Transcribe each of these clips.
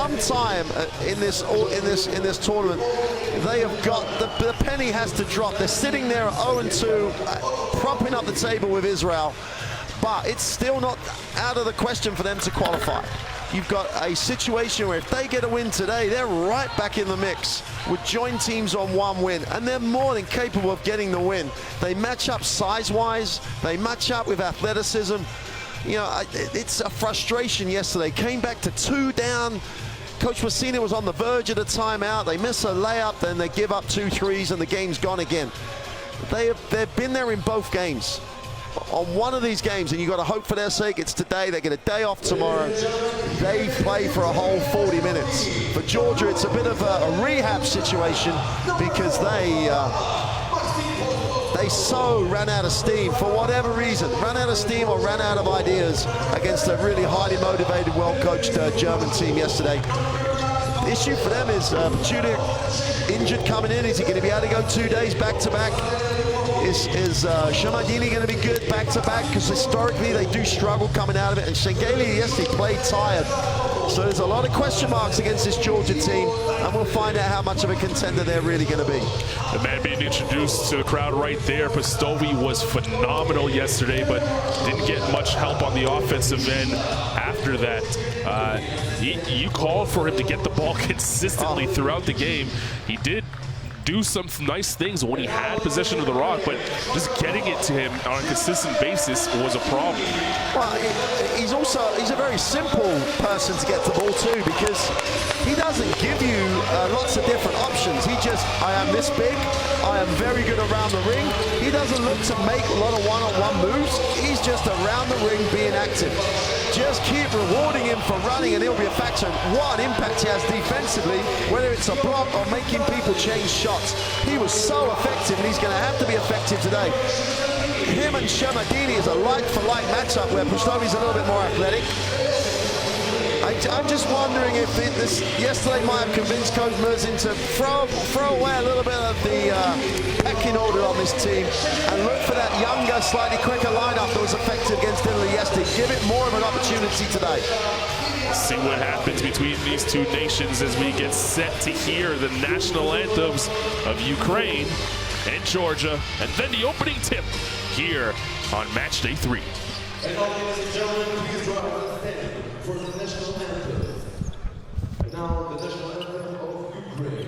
sometime in this tournament, they have got the penny has to drop. They're sitting there at 0-2, propping up the table with Israel, but it's still not out of the question for them to qualify. You've got a situation where if they get a win today, they're right back in the mix with joint teams on 1 win, and they're more than capable of getting the win. They match up size-wise, they match up with athleticism. You know, it's a frustration yesterday. Came back to 2 down. Coach Messina was on the verge of a timeout. They miss a layup, then they give up 2 threes, and the game's gone again. They've been there in both games. On one of these games, and you've got to hope for their sake, it's today. They get a day off tomorrow. They play for a whole 40 minutes. For Georgia, it's a bit of a rehab situation because they so ran out of steam for whatever reason. Ran out of steam or ran out of ideas against a really highly motivated, well-coached German team yesterday. The issue for them is Judik injured coming in. Is he going to be able to go 2 days back-to-back? Is Shamadini going to be good back-to-back? Because historically they do struggle coming out of it. And Shengeli yesterday played tired. So there's a lot of question marks against this Georgia team, and we'll find out how much of a contender they're really going to be. The man being introduced to the crowd right there, Pastovi, was phenomenal yesterday, but didn't get much help on the offensive end after that. You called for him to get the ball consistently throughout the game. He did do some nice things when he had possession of the rock, but just getting it to him on a consistent basis was a problem. Well, he's a very simple person to get the ball to, because he doesn't give you lots of different options. He just, I am this big, I am very good around the ring. He doesn't look to make a lot of one-on-one moves. He's just around the ring being active. Just keep rewarding him for running and he'll be a factor. What an impact he has defensively, whether it's a block or making people change shots. He was so effective, and he's going to have to be effective today. Him and Shamadini is a like-for-like matchup where Pastovi's a little bit more athletic. I'm just wondering if this yesterday might have convinced Coach Murzin to throw away a little bit of the pecking order on this team and look for that younger, slightly quicker lineup that was effective against Italy yesterday. Give it more of an opportunity today. See what happens between these two nations as we get set to hear the national anthems of Ukraine and Georgia, and then the opening tip here on match day 3. And now, ladies and gentlemen, please rise for the national anthem. And now, the national anthem of Ukraine.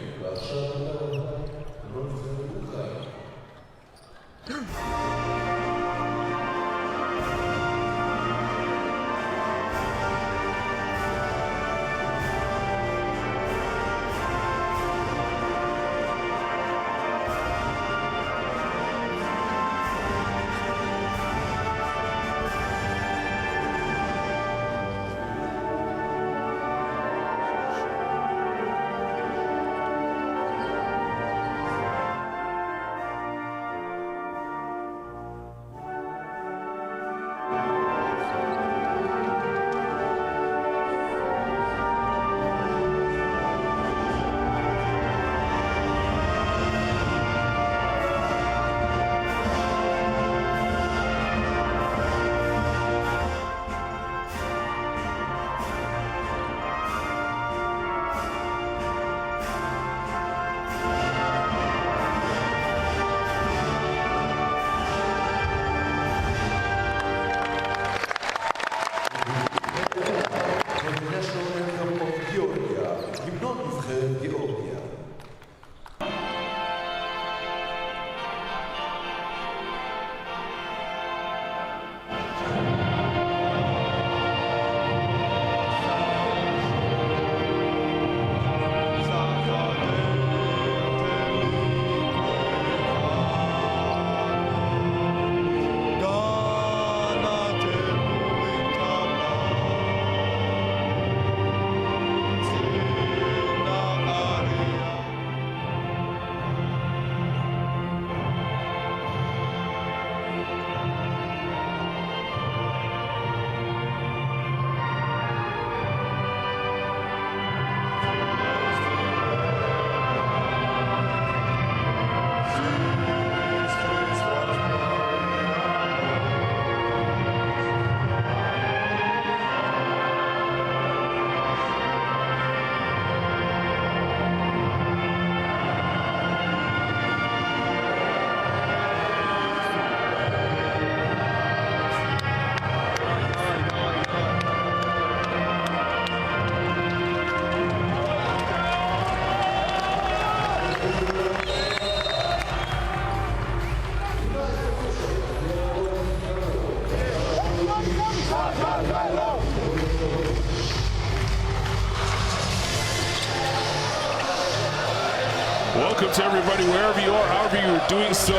Welcome to everybody, wherever you are, however you're doing so.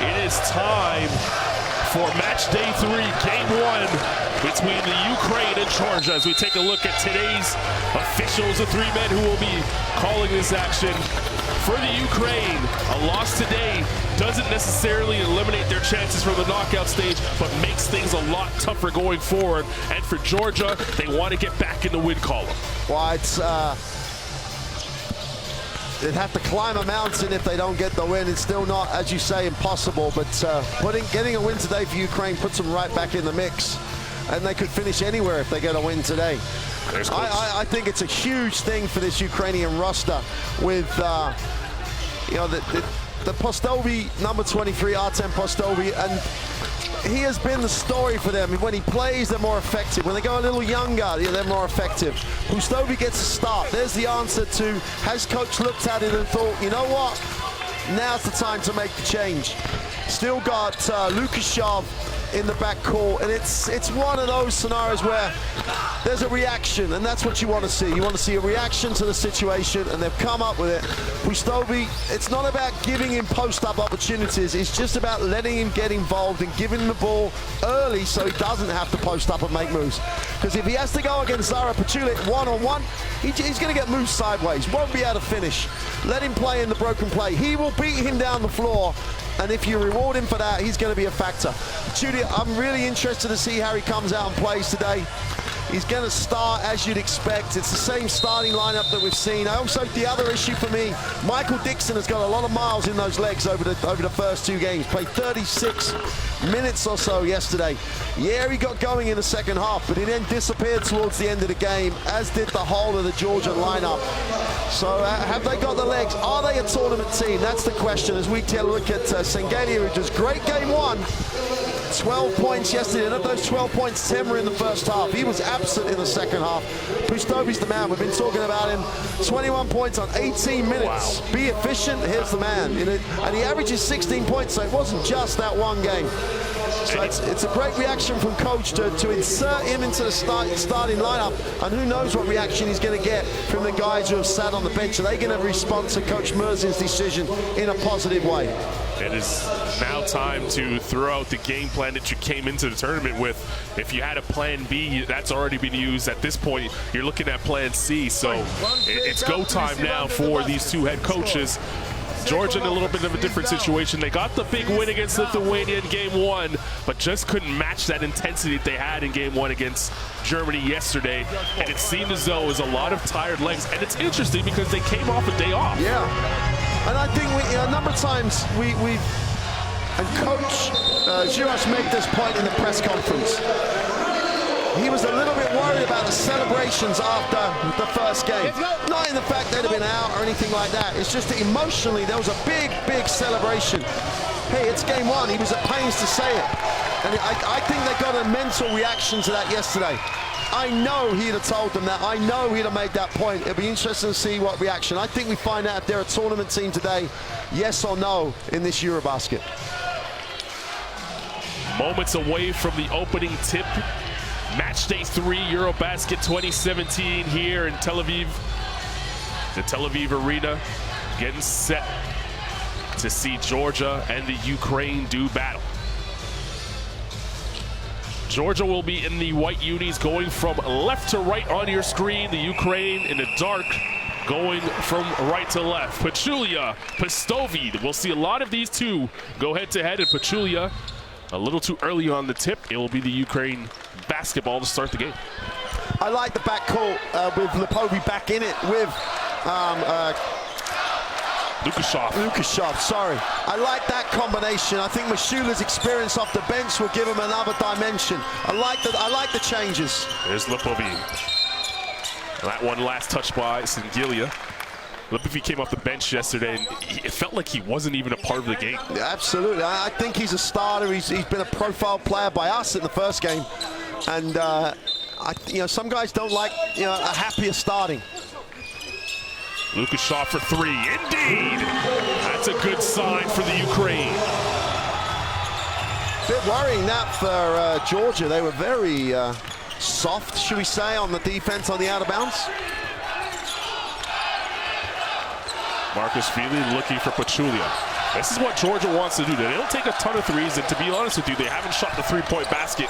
It is time for match day 3, game 1 between the Ukraine and Georgia as we take a look at today's officials, the 3 men who will be calling this action. For the Ukraine, a loss today doesn't necessarily eliminate their chances from the knockout stage, but makes things a lot tougher going forward. And for Georgia, they want to get back in the win column. Well, it's they'd have to climb a mountain if they don't get the win. It's still not, as you say, impossible, but getting a win today for Ukraine puts them right back in the mix, and they could finish anywhere if they get a win today. I think it's a huge thing for this Ukrainian roster with you know, the Postovi, number 23, Artem Postovi, and he has been the story for them. When he plays, they're more effective. When they go a little younger, they're more effective. Postovi gets a start. There's the answer to, has coach looked at it and thought, you know what? Now's the time to make the change. Still got Lukashov in the backcourt, and it's one of those scenarios where there's a reaction, and that's what you want to see. You want to see a reaction to the situation, and they've come up with it. Pustovi, it's not about giving him post-up opportunities, it's just about letting him get involved and giving him the ball early so he doesn't have to post up and make moves. Because if he has to go against Zara Pachulik one-on-one, he's going to get moved sideways, won't be able to finish. Let him play in the broken play. He will beat him down the floor, and if you reward him for that, he's going to be a factor. Judy, I'm really interested to see how he comes out and plays today. He's going to start as you'd expect. It's the same starting lineup that we've seen. Also, the other issue for me, Michael Dixon has got a lot of miles in those legs over the first 2 games. Played 36 minutes or so yesterday. Yeah, he got going in the second half, but he then disappeared towards the end of the game, as did the whole of the Georgia lineup. So have they got the legs? Are they a tournament team? That's the question as we take a look at Sengelia, who does great game 1. 12 points yesterday, and of those 12 points, 10 were in the first half. He was absent in the second half. Pustovi's the man. We've been talking about him. 21 points on 18 minutes. Wow. Be efficient, here's the man. And he averages 16 points, so it wasn't just that one game. So it's a great reaction from coach to insert him into the starting lineup, and who knows what reaction he's going to get from the guys who have sat on the bench. Are they going to respond to Coach Merzin's decision in a positive way? It is now time to throw out the game plan that you came into the tournament with. If you had a plan B, that's already been used. At this point, you're looking at plan C. So it's go time now for these 2 head coaches. Georgia in a little bit of a different situation. They got the big win against Lithuania in game 1, but just couldn't match that intensity that they had in game 1 against Germany yesterday. And it seemed as though it was a lot of tired legs. And it's interesting because they came off a day off. Yeah. And I think a number of times and Coach Giroux made this point in the press conference. He was a little bit worried about the celebrations after the first game. Not in the fact they'd have been out or anything like that. It's just that emotionally there was a big, big celebration. Hey, it's game 1. He was at pains to say it. And I think they got a mental reaction to that yesterday. I know he'd have told them that. I know he'd have made that point. It'll be interesting to see what reaction. I think we find out if they're a tournament team today, yes or no, in this EuroBasket. Moments away from the opening tip. Match day 3, EuroBasket 2017 here in Tel Aviv. The Tel Aviv Arena getting set to see Georgia and the Ukraine do battle. Georgia will be in the white unis going from left to right on your screen. The Ukraine in the dark going from right to left. Pachulia, Pustovi. We'll see a lot of these 2 go head-to-head, and Pachulia a little too early on the tip. It will be the Ukraine basketball to start the game. I like the backcourt with Lipovi back in it with Lukashov, sorry. I like that combination. I think Mashula's experience off the bench will give him another dimension. I like the changes. There's Lipovi. That one last touch by Sengelia. Lipovi came off the bench yesterday, and it felt like he wasn't even a part of the game. Yeah, absolutely. I think he's a starter. He's been a profile player by us in the first game. And, some guys don't like, a happier starting. Lukashov for 3. Indeed! That's a good sign for the Ukraine. Bit worrying that for Georgia. They were very soft, should we say, on the defense on the out of bounds. Marcus Feely looking for Pachulia. This is what Georgia wants to do. They don't take a ton of threes, and to be honest with you, they haven't shot the three-point basket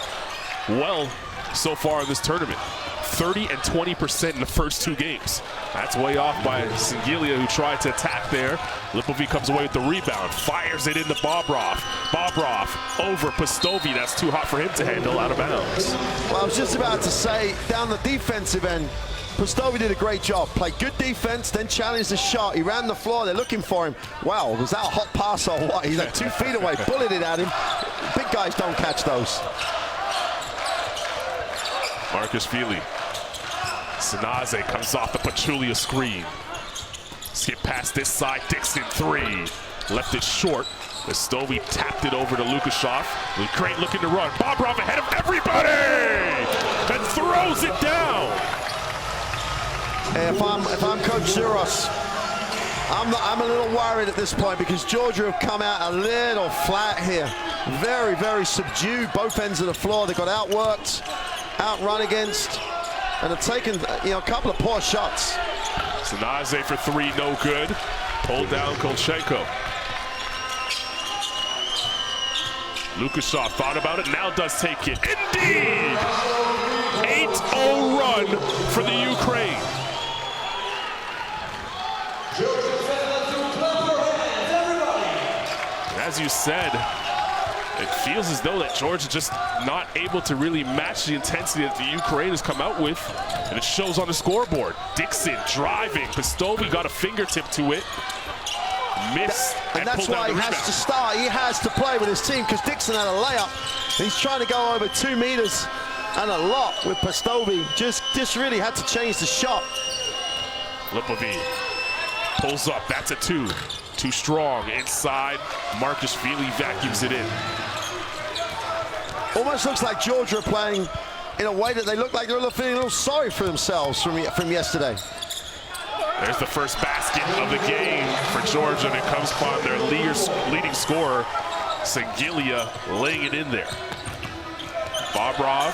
well so far in this tournament. 30 and 20% in the first 2 games. That's way off by Singilia, who tried to attack there. Lipovic comes away with the rebound, fires it into Bobrov. Bobrov over Pastovi. That's too hot for him to handle, out of bounds. Well, I was just about to say, down the defensive end, Pastovi did a great job. Played good defense, then challenged the shot. He ran the floor, they're looking for him. Wow, was that a hot pass or what? He's like 2 feet away, bulleted at him. Big guys don't catch those. Marcus Feely. Sanaze comes off the Pachulia screen. Skip past this side, Dixon 3. Left it short. Pastovi tapped it over to Lukashov. Ukraine looking to run. Bobrov ahead of everybody! And throws it down! If I'm Coach Zuros, I'm a little worried at this point because Georgia have come out a little flat here. Very, very subdued, both ends of the floor. They got outworked, outrun against, and have taken a couple of poor shots. Sanaze for 3, no good. Pulled down Kolchenko. Lukashov thought about it, now does take it. Indeed! 8-0 run for the Ukraine. As you said, it feels as though that Georgia just not able to really match the intensity that the Ukraine has come out with, and it shows on the scoreboard. Dixon driving, Pastovi got a fingertip to it, missed, and that's why he has to start. He has to play with his team because Dixon had a layup. He's trying to go over 2 meters and a lot with Pastovi. Just really had to change the shot. Lipovic pulls up, that's a 2. Too strong inside. Marcus Feely vacuums it in. Almost looks like Georgia are playing in a way that they look like they're feeling a little sorry for themselves from yesterday. There's the first basket of the game for Georgia, and it comes upon their leading scorer, Singilia, laying it in there. Bobrov,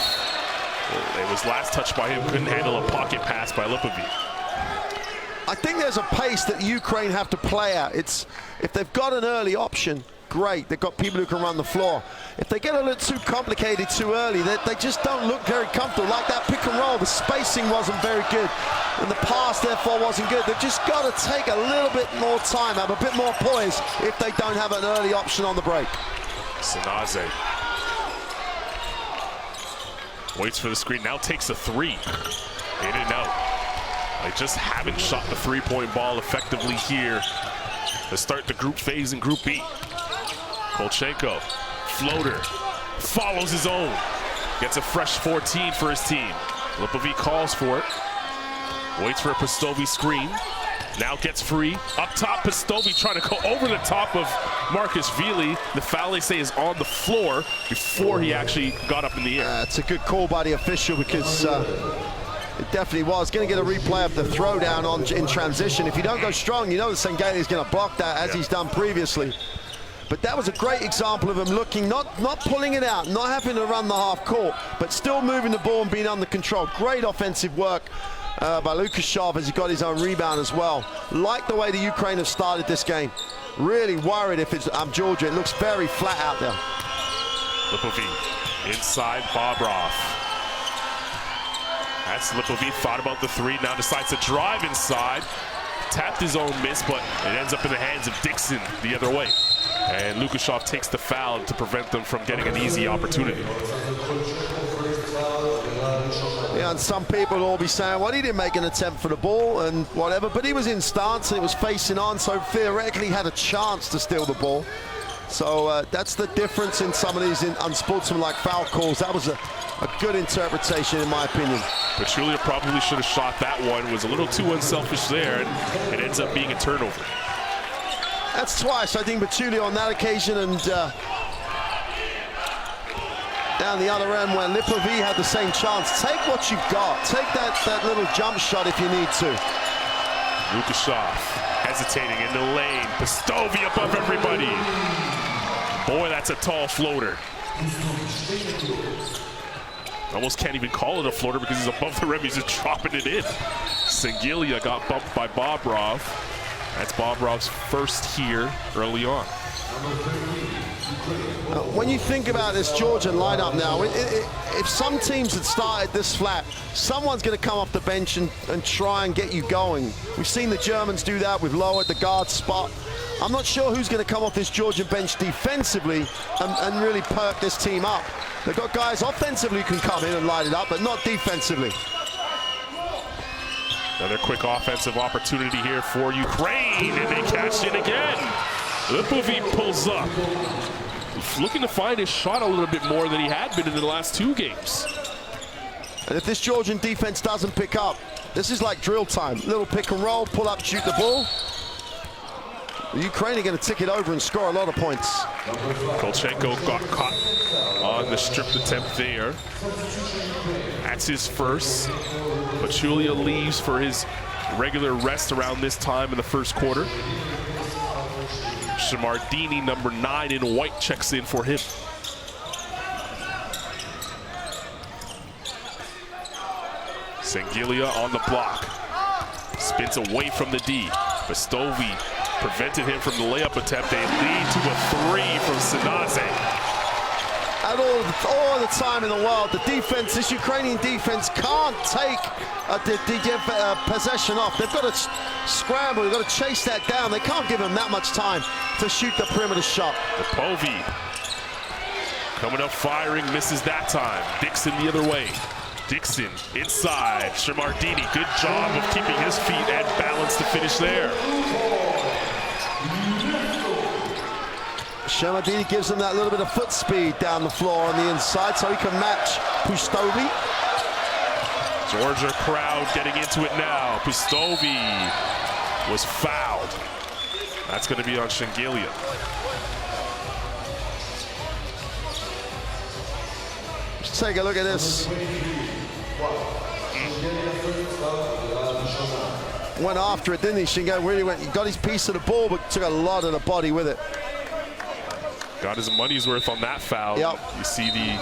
it was last touched by him, couldn't handle a pocket pass by Lipovic. I think there's a pace that Ukraine have to play at. If they've got an early option, great. They've got people who can run the floor. If they get a little too complicated too early, they just don't look very comfortable. Like that pick and roll, the spacing wasn't very good, and the pass therefore wasn't good. They've just got to take a little bit more time, have a bit more poise if they don't have an early option on the break. Sanaze waits for the screen, now takes a 3. In and out. They just haven't shot the 3-point ball effectively here to start the group phase in Group B. Kolchenko, floater, follows his own. Gets a fresh 14 for his team. Lipovic calls for it. Waits for a Pastovi screen. Now gets free. Up top, Pastovi trying to go over the top of Marcus Feely. The foul, they say, is on the floor before he actually got up in the air. It's a good call by the official because it definitely was. Going to get a replay of the throwdown in transition. If you don't go strong, you know that Sengeli is going to block that as he's done previously. But that was a great example of him looking, not pulling it out, not having to run the half court, but still moving the ball and being under control. Great offensive work by Lukashov as he got his own rebound as well. Like the way the Ukraine have started this game. Really worried if it's Georgia. It looks very flat out there. Lipovic inside Bobrov. That's Lipovic, thought about the 3, now decides to drive inside. Tapped his own miss, but it ends up in the hands of Dixon the other way. And Lukashov takes the foul to prevent them from getting an easy opportunity. Yeah, and some people will be saying, well, he didn't make an attempt for the ball and whatever, but he was in stance and it was facing on, so theoretically he had a chance to steal the ball. So that's the difference in some of these unsportsmanlike foul calls. That was a good interpretation, in my opinion. Pachulia probably should have shot that one. Was a little too unselfish there, and it ends up being a turnover. That's twice, I think, Pachulia on that occasion, and down the other end where Lipovic had the same chance. Take what you've got. Take that little jump shot if you need to. Lukashov hesitating in the lane. Pastovi above everybody. Boy, that's a tall floater. Almost can't even call it a floater because he's above the rim. He's just dropping it in. Singilia got bumped by Bobrov. That's Bobrov's first here early on. When you think about this Georgian lineup now, if some teams had started this flat, someone's going to come off the bench and try and get you going. We've seen the Germans do that with Lowe at the guard spot. I'm not sure who's going to come off this Georgian bench defensively and really perk this team up. They've got guys offensively who can come in and light it up, but not defensively. Another quick offensive opportunity here for Ukraine, and they catch it again. Lipovic pulls up, looking to find his shot a little bit more than he had been in the last 2 games. And if this Georgian defense doesn't pick up, this is like drill time. Little pick and roll, pull up, shoot the ball. The Ukraine are going to tick it over and score a lot of points. Kolchenko got caught on the stripped attempt there. That's his first. Pachulia leaves for his regular rest around this time in the first quarter. Shamardini, number 9 in white, checks in for him. Sengilia on the block. Spins away from the D. Bastovi prevented him from the layup attempt. They lead to a 3 from Sinaze. At all the time in the world, the defense, this Ukrainian defense can't take a possession off. They've got to scramble, they've got to chase that down. They can't give him that much time to shoot the perimeter shot. Lipovic coming up firing, misses that time. Dixon the other way. Dixon inside. Shamardini, good job of keeping his feet and balance to finish there. Shamardini gives him that little bit of foot speed down the floor on the inside so he can match Pustovi. Georgia crowd getting into it now. Pustovi was fouled. That's going to be on Shengelia. Let's take a look at this. Went after it, didn't he? Shingo really went, he got his piece of the ball, but took a lot of the body with it. Got his money's worth on that foul. Yep. You see the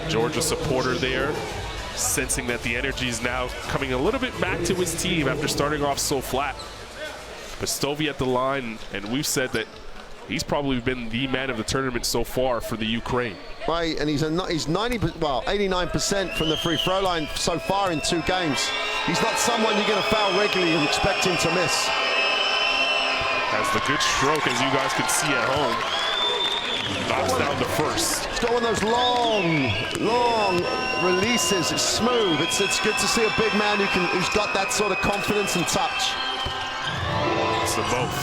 Georgia supporter there, sensing that the energy is now coming a little bit back to his team after starting off so flat. Bastovi at the line, and we've said that he's probably been the man of the tournament so far for the Ukraine. Right, and he's 89% from the free throw line so far in 2 games. He's not someone you're going to foul regularly and expect him to miss. Has the good stroke, as you guys can see at home. Knocks down the first. He's got one of those long releases. It's smooth. It's good to see a big man who's got that sort of confidence and touch. It's them both.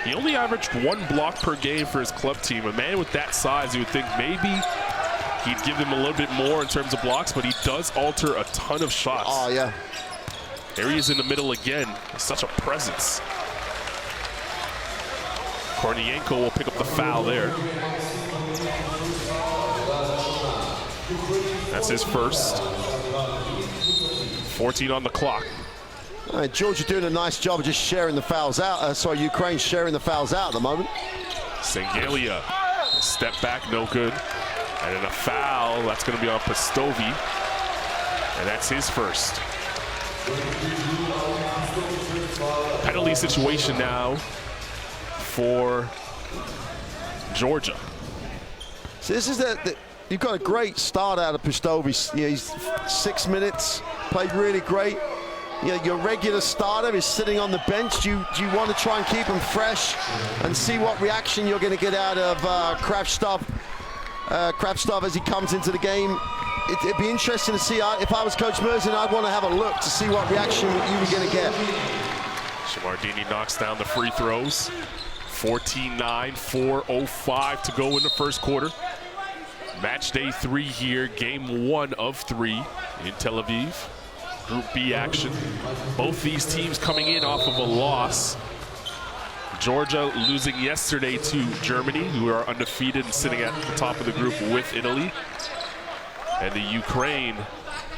He only averaged 1 block per game for his club team. A man with that size, you would think maybe he'd give him a little bit more in terms of blocks, but he does alter a ton of shots. Oh, yeah. There he is in the middle again. Such a presence. Kornienko will pick up the foul there. That's his first. 14 on the clock. All right, Georgia doing a nice job of just sharing the fouls out. Ukraine sharing the fouls out at the moment. Sengelia, step back, no good. And then a foul, that's going to be on Pastovi. And that's his first. Penalty situation now for Georgia. So this is you've got a great start out of Pustovi. He's 6 minutes, played really great. Your regular starter is sitting on the bench. Do you want to try and keep him fresh and see what reaction you're going to get out of Kravtsov as he comes into the game? It'd be interesting to see. If I was Coach Merzin, I'd want to have a look to see what reaction you were going to get. Shamardini knocks down the free throws. 14-9, 4:05 to go in the first quarter. Match day 3 here, game 1 of 3 in Tel Aviv. Group B action. Both these teams coming in off of a loss. Georgia losing yesterday to Germany, who are undefeated and sitting at the top of the group with Italy. And the Ukraine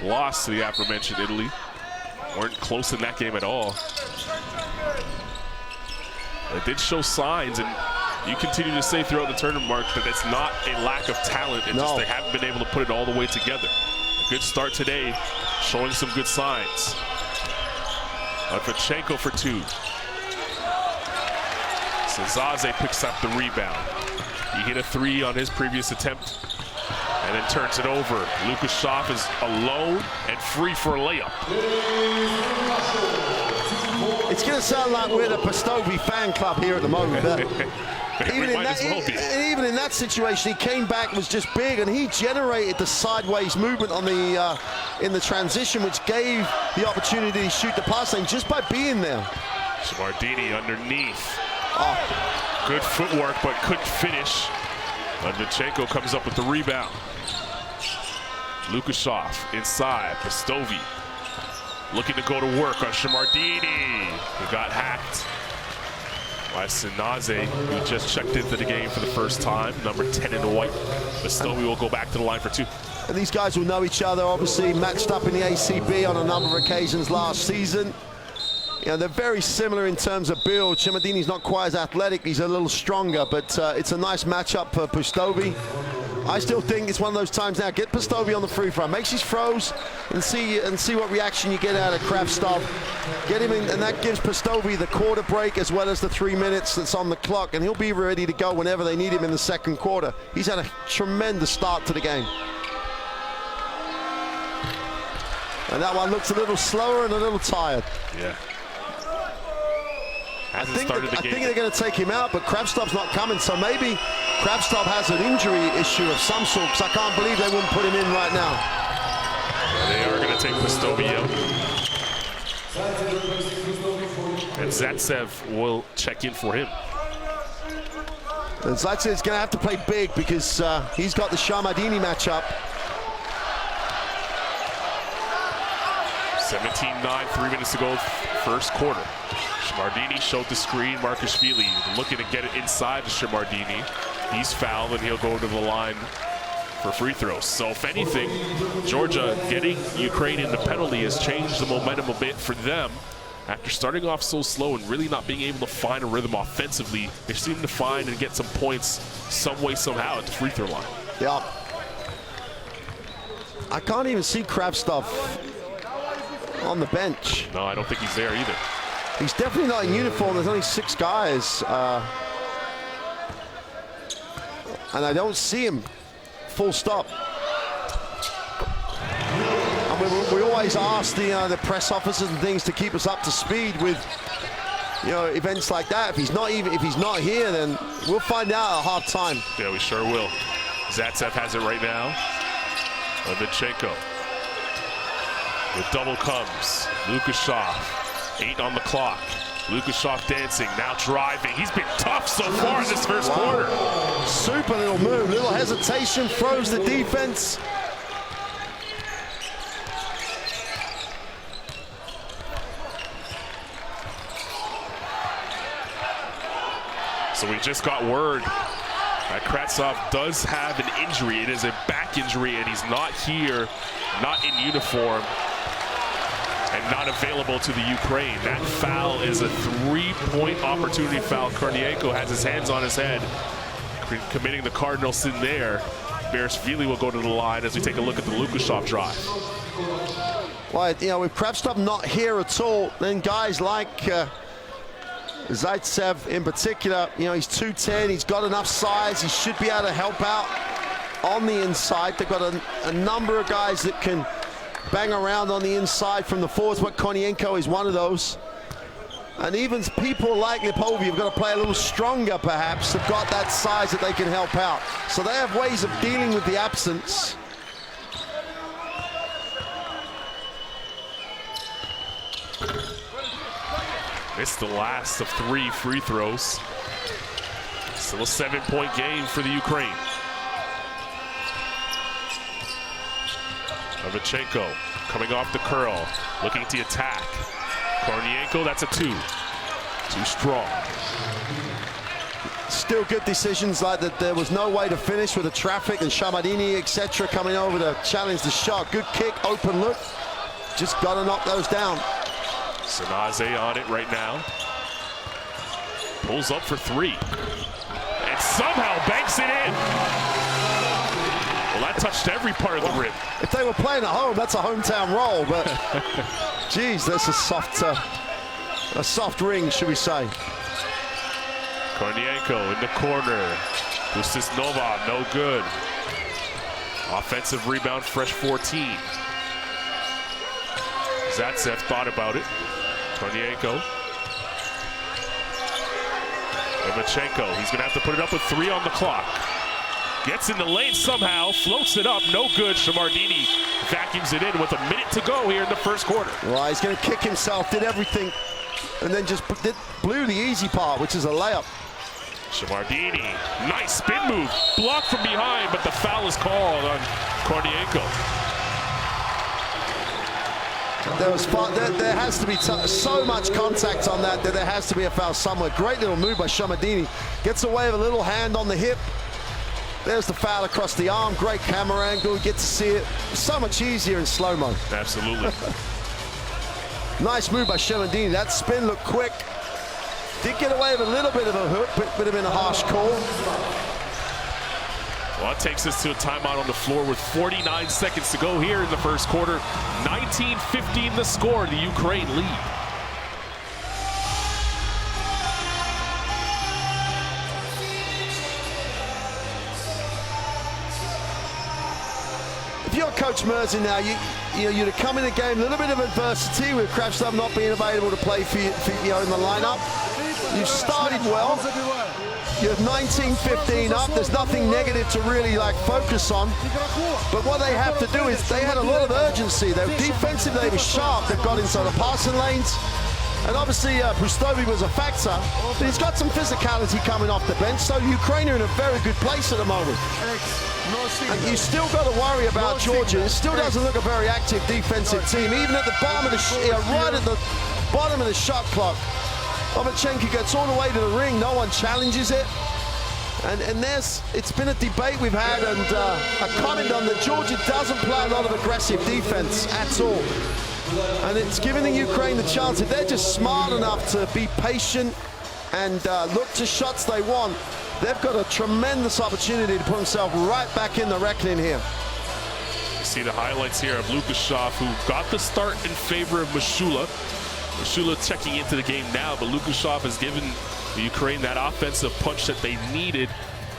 lost to the aforementioned Italy. Weren't close in that game at all. It did show signs, and you continue to say throughout the tournament, Mark, that it's not a lack of talent. It's just they haven't been able to put it all the way together. A good start today showing some good signs. Lifachenko for 2. Zaze picks up the rebound. He hit a 3 on his previous attempt and then turns it over. Lucas Schaaf is alone and free for a layup. It's going to sound like we're the Pistovi fan club here at the moment. But even in that situation, he came back, was just big, and he generated the sideways movement on the in the transition, which gave the opportunity to shoot the pass lane just by being there. Shmardini underneath. Oh. Good footwork, but couldn't finish. Lifachenko comes up with the rebound. Lucas Schaaf inside. Pistovi looking to go to work on Shmardini. He got hacked by Sinaze, who just checked into the game for the first time. Number 10 in the white. Pistovi will go back to the line for 2. And these guys will know each other, obviously matched up in the ACB on a number of occasions last season. You know, they're very similar in terms of build. Shmardini's not quite as athletic, he's a little stronger, but it's a nice matchup for Pistovi. I still think it's one of those times now, get Pistovi on the free throw, make his throws and see what reaction you get out of Kravtsov. Get him in, and that gives Pistovi the quarter break as well as the 3 minutes that's on the clock, and he'll be ready to go whenever they need him in the second quarter. He's had a tremendous start to the game. And that one looks a little slower and a little tired. Yeah. I think they're going to take him out, but Kravtsov's not coming, so maybe Kravtsov has an injury issue of some sort, because I can't believe they wouldn't put him in right now. They are going to take Pistovi out. And Zaitsev will check in for him. And Zaitsev's going to have to play big because he's got the Shmardini matchup. 17-9, 3 minutes to go, first quarter. Shmardini showed the screen. Markashvili looking to get it inside to Shmardini. He's fouled and he'll go to the line for free throws. So if anything, Georgia getting Ukraine in the penalty has changed the momentum a bit for them. After starting off so slow and really not being able to find a rhythm offensively, they seem to find and get some points some way, somehow at the free throw line. Yeah. I can't even see Kravtsov on the bench. No, I don't think he's there either. He's definitely not in uniform. There's only 6 guys. And I don't see him, full stop. And we always ask the press officers and things to keep us up to speed with, you know, events like that. If he's not here, then we'll find out at halftime. Yeah, we sure will. Zaitsev has it right now. Lifachenko. The double comes. Lucas Schaaf. 8 on the clock. Lucas Schaaf dancing, now driving. He's been tough so far in this first quarter. Super little move, little hesitation, throws the defense. So we just got word that Kravtsov does have an injury. It is a back injury, and he's not here, not in uniform, and not available to the Ukraine. That foul is a 3-point opportunity foul. Kornienko has his hands on his head, committing the cardinal sin there. Barishvili will go to the line as we take a look at the Lucas Schaaf drive. Well, you know, with Kravtsov not here at all, then guys like Zaitsev in particular, you know, he's 210, he's got enough size, he should be able to help out on the inside. They've got a number of guys that can bang around on the inside from the forwards, but Kornienko is one of those. And even people like Lipovi have got to play a little stronger, perhaps. They've got that size that they can help out. So they have ways of dealing with the absence. Missed the last of 3 free throws. Still a 7-point game for the Ukraine. Lifachenko coming off the curl, looking to attack. Kornienko, that's a 2. Too strong. Still good decisions, like that there was no way to finish with the traffic and Shmardini, etc., coming over to challenge the shot. Good kick, open look. Just got to knock those down. Sinaze on it right now. Pulls up for 3. And somehow banks it in. Well, that touched every part of the rim. If they were playing at home, that's a hometown roll, but geez, that's a soft ring, should we say. Kornienko in the corner. Pustisnova, no good. Offensive rebound, fresh 14. Zaitsev thought about it. Kornienko. Lomachenko, he's gonna have to put it up with 3 on the clock. Gets in the lane somehow, floats it up, no good. Shamardini vacuums it in with a minute to go here in the first quarter. Right, he's gonna kick himself, did everything, and then just blew the easy part, which is a layup. Shamardini, nice spin move, blocked from behind, but the foul is called on Kornienko. There has to be so much contact on that there has to be a foul somewhere. Great little move by Shamardini. Gets away with a little hand on the hip. There's the foul across the arm. Great camera angle. You get to see it. So much easier in slow-mo. Absolutely. Nice move by Shamardini. That spin looked quick. Did get away with a little bit of a hook, but would have been a harsh call. Well, it takes us to a timeout on the floor with 49 seconds to go here in the first quarter. 19-15 the score, the Ukraine lead. If you're Coach Murzin now, you'd have come in the game, a little bit of adversity with Kravtsov not being available to play for you in the lineup. You started well. You're 19-15 up. There's nothing negative to really focus on. But what they have to do is they had a lot of urgency. They were defensive, they were sharp. They've got inside the passing lanes. And obviously Pustovi was a factor, but he's got some physicality coming off the bench. So Ukraine are in a very good place at the moment. And you still got to worry about Georgia. It still doesn't look a very active defensive team. Even at the bottom of the right at the bottom of the shot clock, Lomachenko gets all the way to the ring. No one challenges it. And it's been a debate we've had and a comment on that Georgia doesn't play a lot of aggressive defense at all. And it's giving the Ukraine the chance. If they're just smart enough to be patient and look to shots they want, they've got a tremendous opportunity to put themselves right back in the reckoning here. You see the highlights here of Lukashov, who got the start in favor of Mashula. Mashula checking into the game now, but Lukashov has given the Ukraine that offensive punch that they needed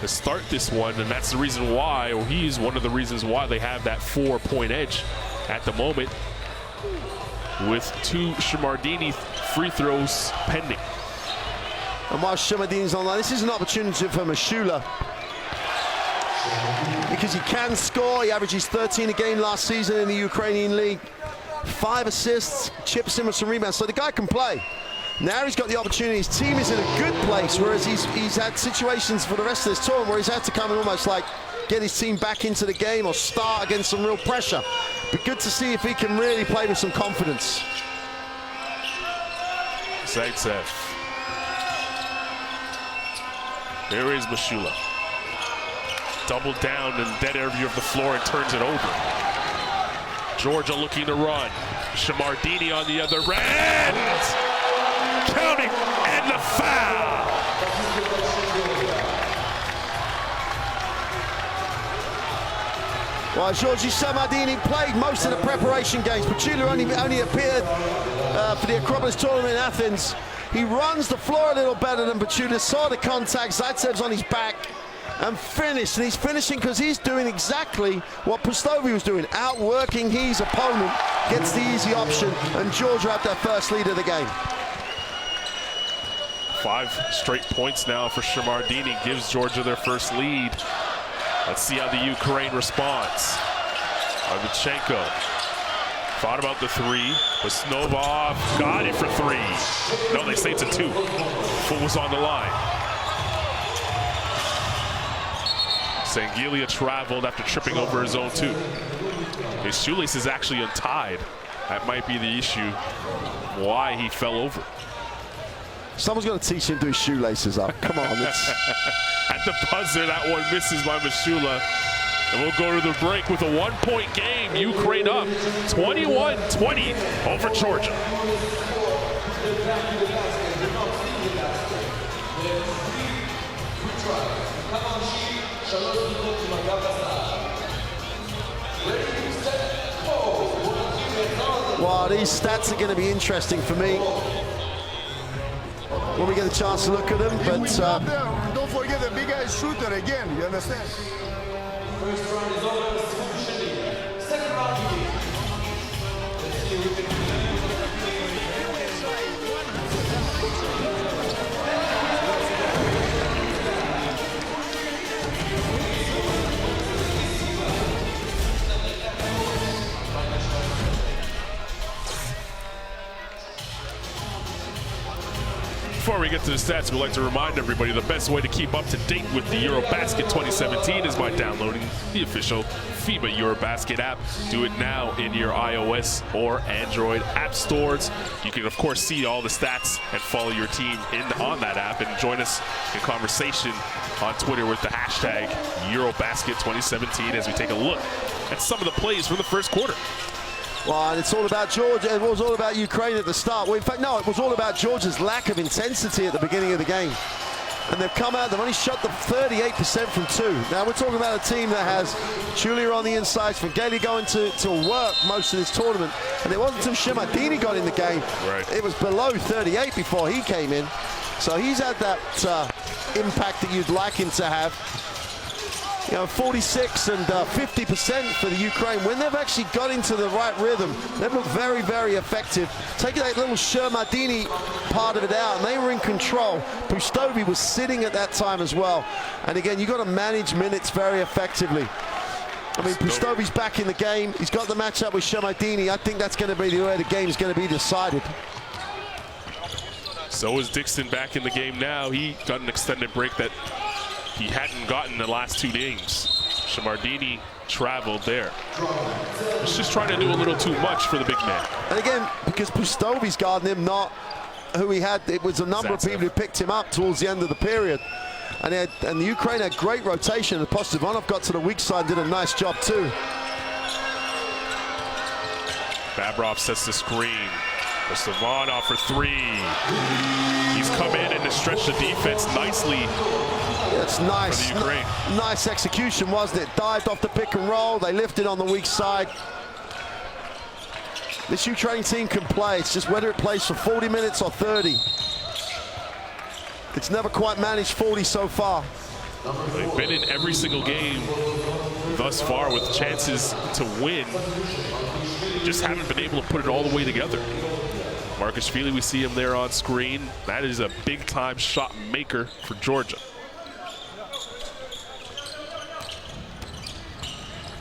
to start this one, and that's the reason why, or he's one of the reasons why they have that 4-point edge at the moment, with 2 Shamardini free throws pending. And while Shamardini's online, this is an opportunity for Mashula because he can score. He averages 13 a game last season in the Ukrainian league. 5 assists, chips in with some rebounds, so the guy can play. Now he's got the opportunity. His team is in a good place, whereas he's had situations for the rest of this tournament where he's had to come and almost get his team back into the game or start against some real pressure. But good to see if he can really play with some confidence. Zaitsev. There is Mashula. Double down in dead area of the floor and turns it over. Georgia looking to run. Shamardini on the other end. Counting and the foul. Well, Georgi Shamardini played most of the preparation games. Pachula only appeared for the Acropolis tournament in Athens. He runs the floor a little better than Pachula, saw the contact, Zaitsev's on his back, and finished. And he's finishing because he's doing exactly what Pustovi was doing, outworking his opponent, gets the easy option, and Georgia have their first lead of the game. 5 straight points now for Shamardini, gives Georgia their first lead. Let's see how the Ukraine responds. Lomachenko thought about the 3. Pustinova got it for 3. No, they say it's a 2. Foot was on the line. Sangilia traveled after tripping over his own 2. His shoelace is actually untied. That might be the issue why he fell over. Someone's got to teach him to do his shoelaces up. Come on. At the buzzer, that one misses by Mashula. And we'll go to the break with a 1-point game. Ukraine up 21-20 over Georgia. Well, these stats are going to be interesting for me when we get a chance to look at them. But don't forget the big guy shooter again. You understand? First round is over. Second round begins. Before we get to the stats, we'd like to remind everybody the best way to keep up to date with the EuroBasket 2017 is by downloading the official FIBA EuroBasket app. Do it now in your iOS or Android app stores. You can, of course, see all the stats and follow your team on that app, and join us in conversation on Twitter with the hashtag EuroBasket 2017 as we take a look at some of the plays from the first quarter. well, and it's all about Georgia. It was all about Ukraine at the start. Well, in fact, no, it was all about Georgia's lack of intensity at the beginning of the game. And they've come out, they've only shot the 38% from two. Now, we're talking about a team that has Julia on the inside, Svengeli going to work most of this tournament. And it wasn't until Shemadini got in the game. Right. It was below 38 before he came in. So he's had that impact that you'd like him to have. You know, 46 and 50% for the Ukraine. When they've actually got into the right rhythm, they've looked very, very effective. Taking that little Shemadini part of it out, and they were in control. Pustovi was sitting at that time as well. And again, you've got to manage minutes very effectively. I mean, Pustovi's back in the game. He's got the matchup with Shemadini. I think that's going to be the way the game is going to be decided. So is Dixon back in the game now. He got an extended break that he hadn't gotten the last two games. Shemadini traveled there. He's just trying to do a little too much for the big man. And again, because Pustovi's guarding him, not who he had. It was a number of people who picked him up towards the end of the period. And the Ukraine had great rotation, and Postevanov got to the weak side and did a nice job too. Babrov sets the screen. Postevanov for three. He's come in and stretched the defense nicely. It's nice. For the Ukraine. Nice execution, wasn't it? Dived off the pick and roll. They lifted on the weak side. This Ukraine team can play. It's just whether it plays for 40 minutes or 30. It's never quite managed 40 so far. They've been in every single game thus far with chances to win. Just haven't been able to put it all the way together. Markashvili, we see him there on screen. That is a big-time shot maker for Georgia.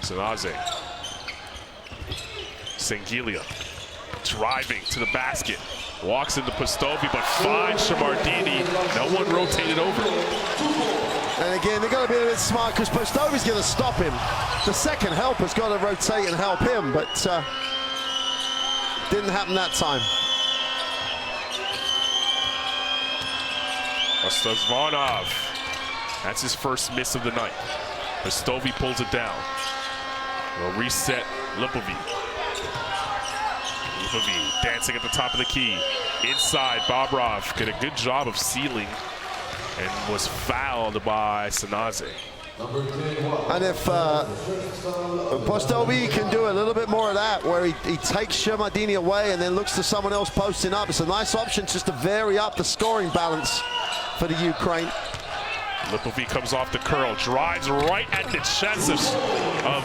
Sanaze. Sengilia driving to the basket. Walks into Pustovi, but finds Shemadini. No one rotated over. And again, they've got to be a bit smart because Postovi's going to stop him. The second helper's got to rotate and help him, but didn't happen that time. Postevanov. That's his first miss of the night. Pustovi pulls it down. We'll reset Lipovi. Lipovi dancing at the top of the key. Inside, Babrov did a good job of sealing and was fouled by Sanaze. And if Postovi can do a little bit more of that, where he takes Shemadini away and then looks to someone else posting up, it's a nice option just to vary up the scoring balance for the Ukraine. Lipovi comes off the curl, drives right at the chest of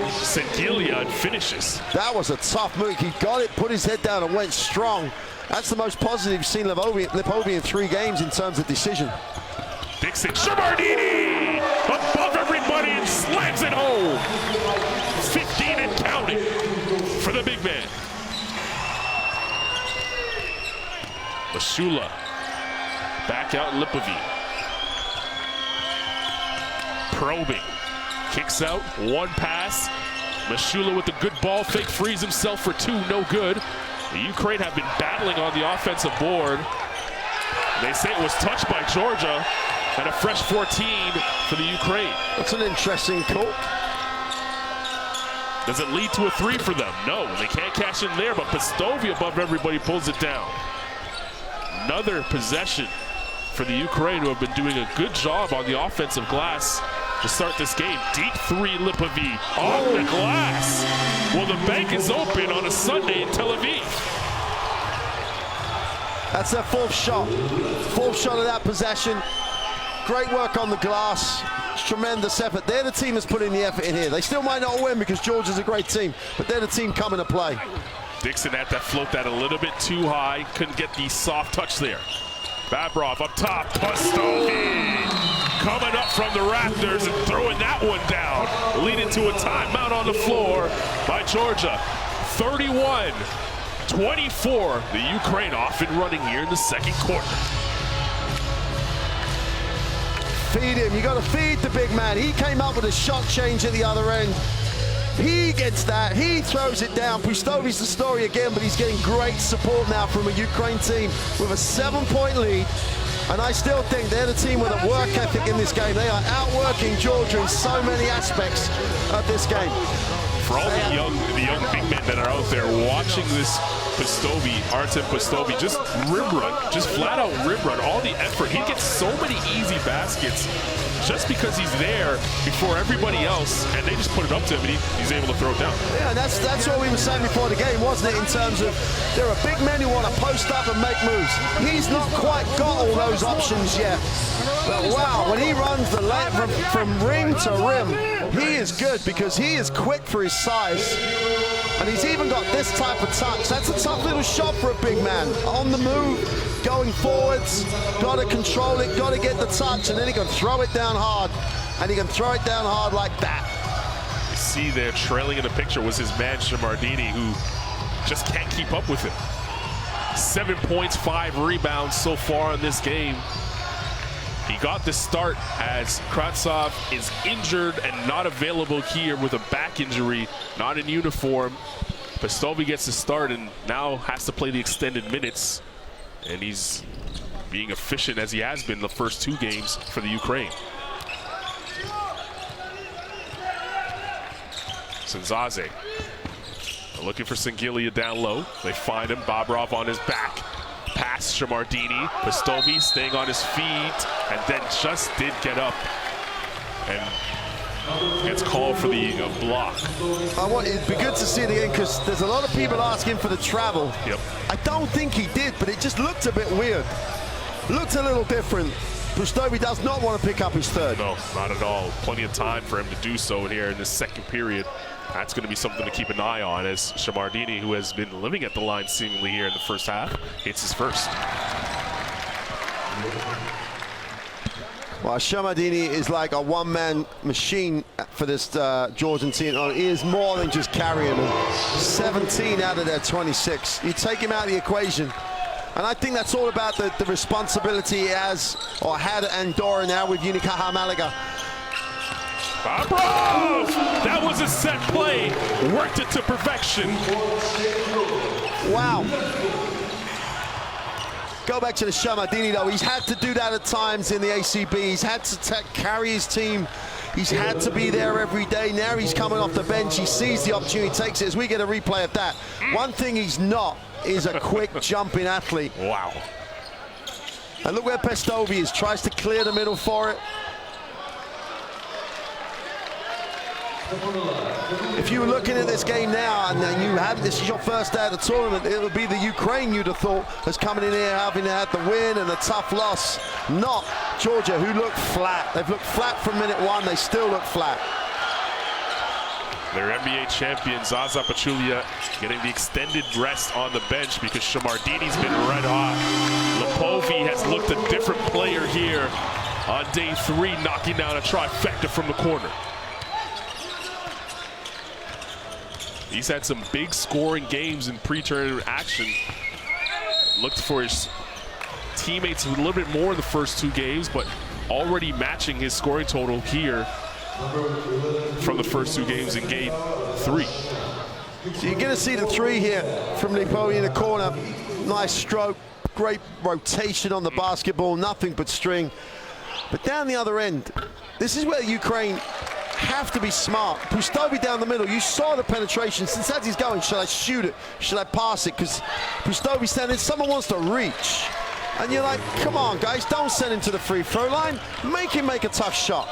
Sengilia and finishes. That was a tough move. He got it, put his head down and went strong. That's the most positive you've seen Lipovi in 3 games in terms of decision. Dixon, Shemadini above everybody and slams it home. 15 and counting for the big man. Mashula back out Lipovi. Probing, kicks out, one pass. Mashula with the good ball fake, frees himself for 2, no good. The Ukraine have been battling on the offensive board. They say it was touched by Georgia, and a fresh 14 for the Ukraine. That's an interesting call. Does it lead to a 3 for them? No, they can't cash in there, but Pustovi above everybody pulls it down. Another possession for the Ukraine, who have been doing a good job on the offensive glass to start this game. Deep three, Lipovi on the glass. Well, the bank is open on a Sunday in Tel Aviv. That's their fourth shot of that possession. Great work on the glass. It's tremendous effort. They're the team that's putting the effort in here. They still might not win because Georgia's a great team, but they're the team coming to play. Dixon had that float that a little bit too high. Couldn't get the soft touch there. Babrov up top. Pastovi coming up from the rafters and throwing that one down. Leading to a timeout on the floor by Georgia. 31-24. The Ukraine off and running here in the second quarter. Feed him. You got to feed the big man. He came up with a shot change at the other end. He gets that. He throws it down. Pustovi's the story again, but he's getting great support now from a Ukraine team with a 7-point lead. And I still think they're the team with a work ethic in this game. They are outworking Georgia in so many aspects of this game. For all the young big men that are out there watching this Artem Pustovi, just rim run, just flat out rim run, all the effort. He gets so many easy baskets just because he's there before everybody else, and they just put it up to him, and he's able to throw it down. Yeah, that's what we were saying before the game, wasn't it, in terms of there are big men who want to post up and make moves. He's not quite got all those options yet. But wow, when he runs the length from rim to rim, he is good because he is quick for his size. And he's even got this type of touch. That's a tough little shot for a big man. On the move, going forwards, got to control it, got to get the touch, and then he can throw it down hard. And he can throw it down hard like that. You see there, trailing in the picture was his man, Shamardini, who just can't keep up with him. 7 points, 5 rebounds so far in this game. He got the start as Kratsov is injured and not available here with a back injury, not in uniform. Pustovi gets the start and now has to play the extended minutes. And he's being efficient as he has been the first 2 games for the Ukraine. Sanzaze looking for Sengilia down low. They find him, Babrov on his back. Pass Shamardini, Pustovi staying on his feet, and then just did get up and gets called for the block. It'd be good to see it again because there's a lot of people asking for the travel. Yep. I don't think he did, but it just looked a bit weird. Looked a little different. Pustovi does not want to pick up his third. No, not at all. Plenty of time for him to do so here in this second period. That's going to be something to keep an eye on as Shamardini, who has been living at the line seemingly here in the first half, hits his first. Well, Shamardini is like a one-man machine for this Georgian team. He is more than just carrying them. 17 out of their 26. You take him out of the equation. And I think that's all about the responsibility he has, or had at Andorra, now with Unicaja Malaga. Babrov! That was a set play. Worked it to perfection. Wow. Go back to the Shamardini, though. He's had to do that at times in the ACB. He's had to carry his team. He's had to be there every day. Now he's coming off the bench. He sees the opportunity, takes it. As we get a replay of that. One thing he's not is a quick jumping athlete. Wow. And look where Pustovi is. Tries to clear the middle for it. If you were looking at this game now and you had this is your first day of the tournament, it would be the Ukraine you'd have thought has coming in here having had the win and the tough loss. Not Georgia, who look flat. They've looked flat from minute 1. They still look flat. Their NBA champion, Zaza Pachulia, getting the extended rest on the bench because Shamardini's been red hot. Lipovi has looked a different player here on day 3, knocking down a trifecta from the corner. He's had some big scoring games in pre-tournament action. Looked for his teammates a little bit more in the first 2 games, but already matching his scoring total here from the first 2 games in game 3. So you're going to see the 3 here from Lipovi in the corner. Nice stroke, great rotation on the basketball, nothing but string. But down the other end, this is where Ukraine have to be smart. Pustovi down the middle, you saw the penetration. Since as he's going, should I shoot it? Should I pass it? Because Pustovi's standing, someone wants to reach. And you're like, come on guys, don't send him to the free throw line. Make him make a tough shot.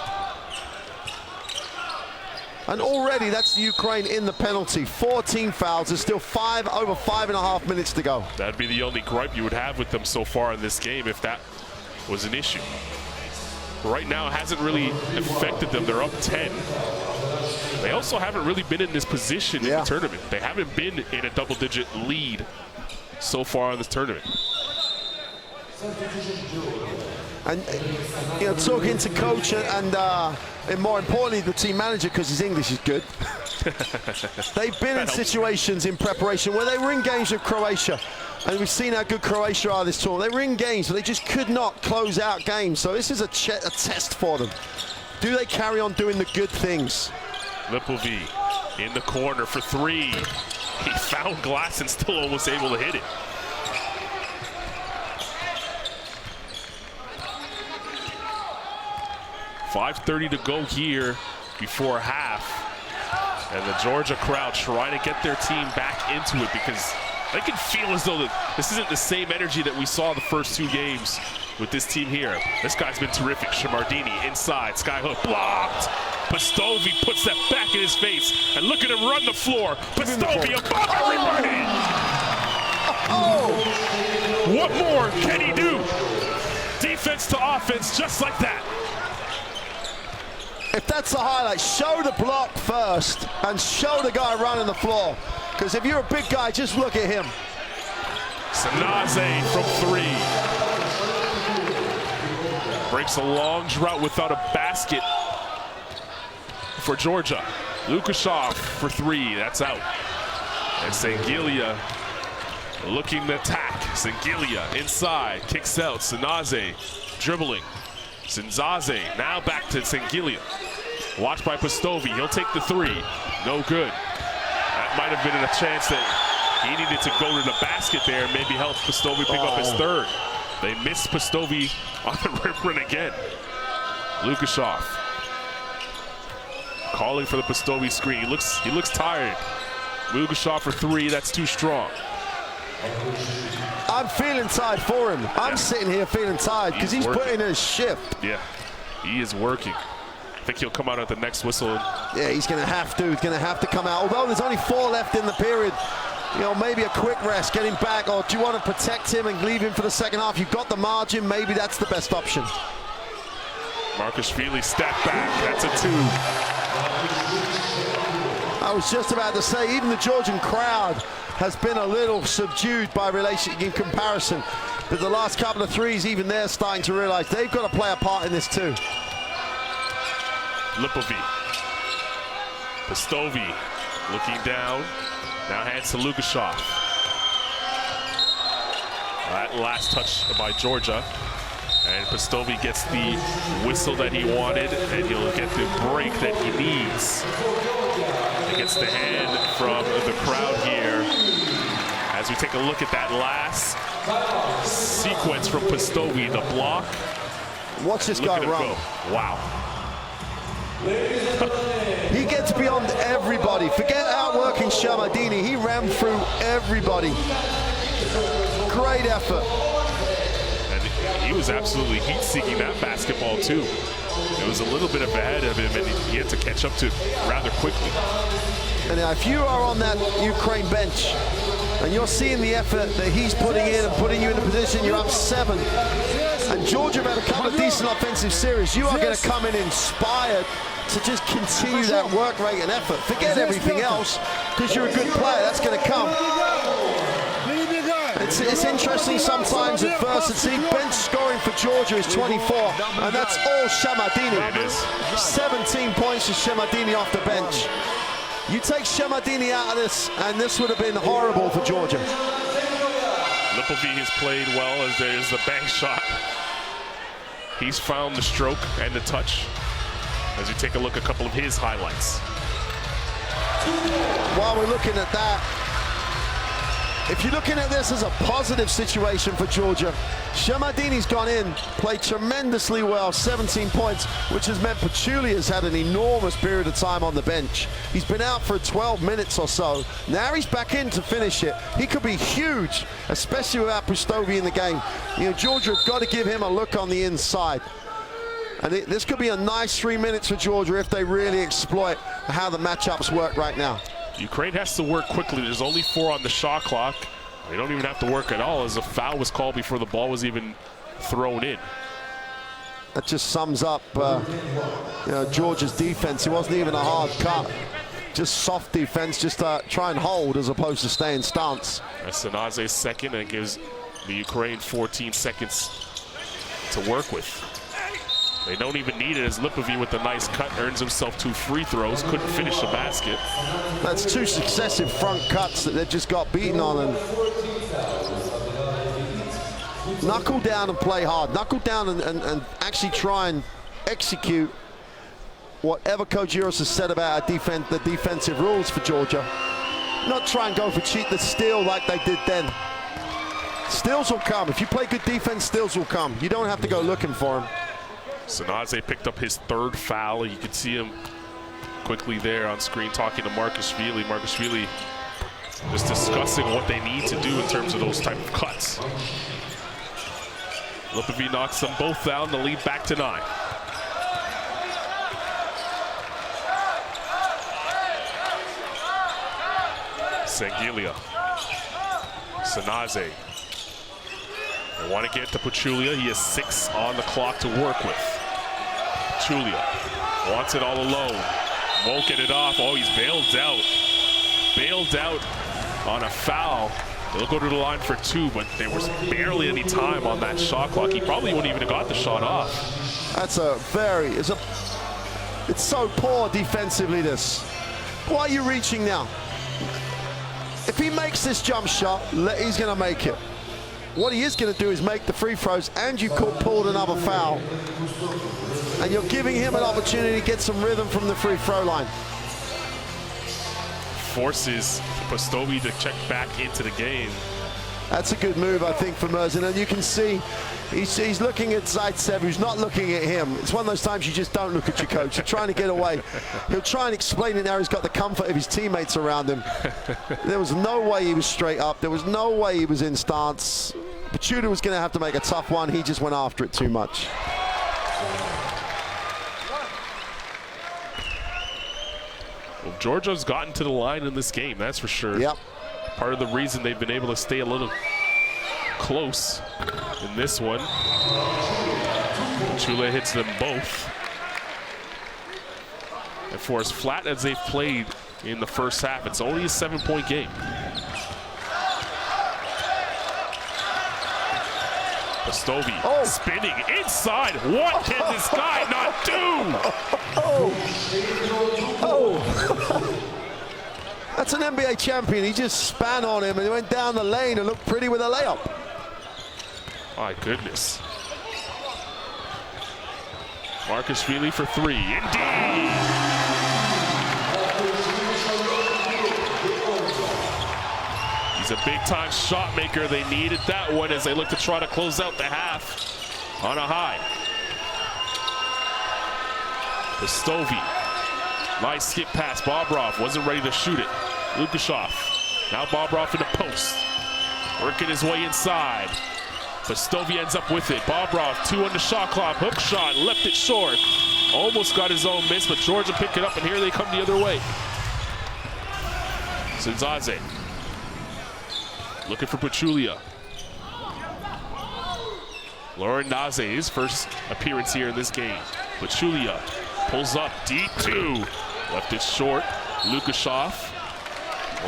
And already that's Ukraine in the penalty. 14 fouls. There's still over 5.5 minutes to go. That'd be the only gripe you would have with them so far in this game if that was an issue. Right now, it hasn't really affected them. They're up 10. They also haven't really been in this position in the tournament. They haven't been in a double-digit lead so far in this tournament. And, you know, talking to coach and more importantly, the team manager, because his English is good. They've been in situations in preparation where they were in games with Croatia. And we've seen how good Croatia are this tournament. They were in games, but they just could not close out games. So this is a test for them. Do they carry on doing the good things? Lipovi in the corner for three. He found glass and still almost able to hit it. .5:30 to go here before half. And the Georgia crowd trying to get their team back into it because they can feel as though this isn't the same energy that we saw the first two games with this team here. This guy's been terrific. Shamardini inside, skyhook blocked. Pastovi puts that back in his face, and look at him run the floor. Pastovi above everybody. Oh! What more can he do? Defense to offense, just like that. If that's the highlight, show the block first and show the guy running the floor. Because if you're a big guy, just look at him. Sanaze from three. Breaks a long drought without a basket for Georgia. Lukashov for three, that's out. And Sangilia looking to attack. Sangilia inside, kicks out. Sanaze dribbling. Sinzaze now back to Sangilia. Watched by Pastovi, he'll take the three. No good. That might have been a chance that he needed to go to the basket there and maybe help Pastovi pick up his third. They missed Pastovi on the rim run again. Lukashov calling for the Pastovi screen. He looks tired. Lukashov for three, that's too strong. I'm feeling tired for him. I'm sitting here feeling tired because he's putting in a shift. Yeah, he is working. I think he'll come out at the next whistle. Yeah, he's going to have to. He's going to have to come out. Although there's only 4 left in the period, you know, maybe a quick rest, get him back, or do you want to protect him and leave him for the second half? You've got the margin. Maybe that's the best option. Markashvili step back. That's a 2. I was just about to say, even the Georgian crowd has been a little subdued by relation in comparison. But the last couple of threes, even they're starting to realize they've got to play a part in this too. Lipovi. Pastovi looking down. Now hands to Lukashov. That last touch by Georgia. And Pastovi gets the whistle that he wanted, and he'll get the break that he needs. He gets the hand from the crowd here. As we take a look at that last sequence from Pastovi, the block. Watch this guy run. Wow. He gets beyond everybody. Forget outworking Shamardini. He ran through everybody. Great effort. And he was absolutely heat-seeking that basketball, too. It was a little bit ahead of him, and he had to catch up to it rather quickly. And if you are on that Ukraine bench, and you're seeing the effort that he's putting in and putting you in a position, you're up 7. And Georgia have had a couple of decent offensive series. You are going to come in inspired to just continue that work rate and effort. Forget everything else, because you're a good player. That's going to come. It's interesting sometimes adversity. Bench scoring for Georgia is 24, and that's all Shamardini. It is. 17 points for Shamardini off the bench. You take Shamardini out of this, and this would have been horrible for Georgia. Lipovi has played well as there's the bank shot. He's found the stroke and the touch. As we take a look at a couple of his highlights. While we're looking at that, if you're looking at this as a positive situation for Georgia, Shamardini's gone in, played tremendously well, 17 points, which has meant Pachulia's had an enormous period of time on the bench. He's been out for 12 minutes or so. Now he's back in to finish it. He could be huge, especially without Pastovi in the game. You know, Georgia have got to give him a look on the inside. And this could be a nice 3 minutes for Georgia if they really exploit how the matchups work right now. Ukraine has to work quickly. There's only 4 on the shot clock. They don't even have to work at all, as a foul was called before the ball was even thrown in. That just sums up Georgia's defense. It wasn't even a hard cut. Just soft defense, just try and hold as opposed to stay in stance. That's Sanaze's second, and gives the Ukraine 14 seconds to work with. They don't even need it, as Lipovi with the nice cut earns himself 2 free throws. Couldn't finish the basket. That's 2 successive front cuts that they just got beaten on. And knuckle down and play hard. Knuckle down and actually try and execute whatever Coach Euros has said about the defensive rules for Georgia. Not try and go for the steal like they did then. Steals will come. If you play good defense, steals will come. You don't have to go looking for them. Sanaze picked up his 3rd foul. You can see him quickly there on screen talking to Markashvili. Markashvili just discussing what they need to do in terms of those type of cuts. Lipovi knocks them both down, the lead back to 9. Sangilia. Sanaze. They want to get to Pachulia. He has 6 on the clock to work with. Pachulia wants it all alone. Won't get it off. Oh, he's bailed out. Bailed out on a foul. They'll go to the line for 2, but there was barely any time on that shot clock. He probably wouldn't even have got the shot off. That's it's so poor defensively, this. Why are you reaching now? If he makes this jump shot, he's going to make it. What he is going to do is make the free throws, and you pulled another foul. And you're giving him an opportunity to get some rhythm from the free throw line. Forces Postovi to check back into the game. That's a good move, I think, for Murzin. And you can see he's looking at Zaitsev, who's not looking at him. It's one of those times you just don't look at your coach. You're trying to get away. He'll try and explain it now. He's got the comfort of his teammates around him. There was no way he was straight up. There was no way he was in stance. Pachulia was going to have to make a tough one. He just went after it too much. Well, Georgia's gotten to the line in this game, that's for sure. Yep. Part of the reason they've been able to stay a little close in this one. Pachulia hits them both. And for as flat as they've played in the first half, it's only a 7-point game. Postovi spinning inside. What can this guy not do? That's an NBA champion. He just span on him and he went down the lane and looked pretty with a layup. My goodness. Markashvili for 3. Indeed. He's a big-time shot maker. They needed that one as they look to try to close out the half on a high. Postovi. Nice skip pass. Bobrov wasn't ready to shoot it. Lukashov. Now Bobrov in the post. Working his way inside. Postovi ends up with it. Bobrov, 2 on the shot clock. Hook shot, left it short. Almost got his own miss, but Georgia picked it up, and here they come the other way. Sinzaze. Looking for Pachulia. Lauren Naze, his first appearance here in this game. Pachulia pulls up, deep 2. Left it short. Lukashov.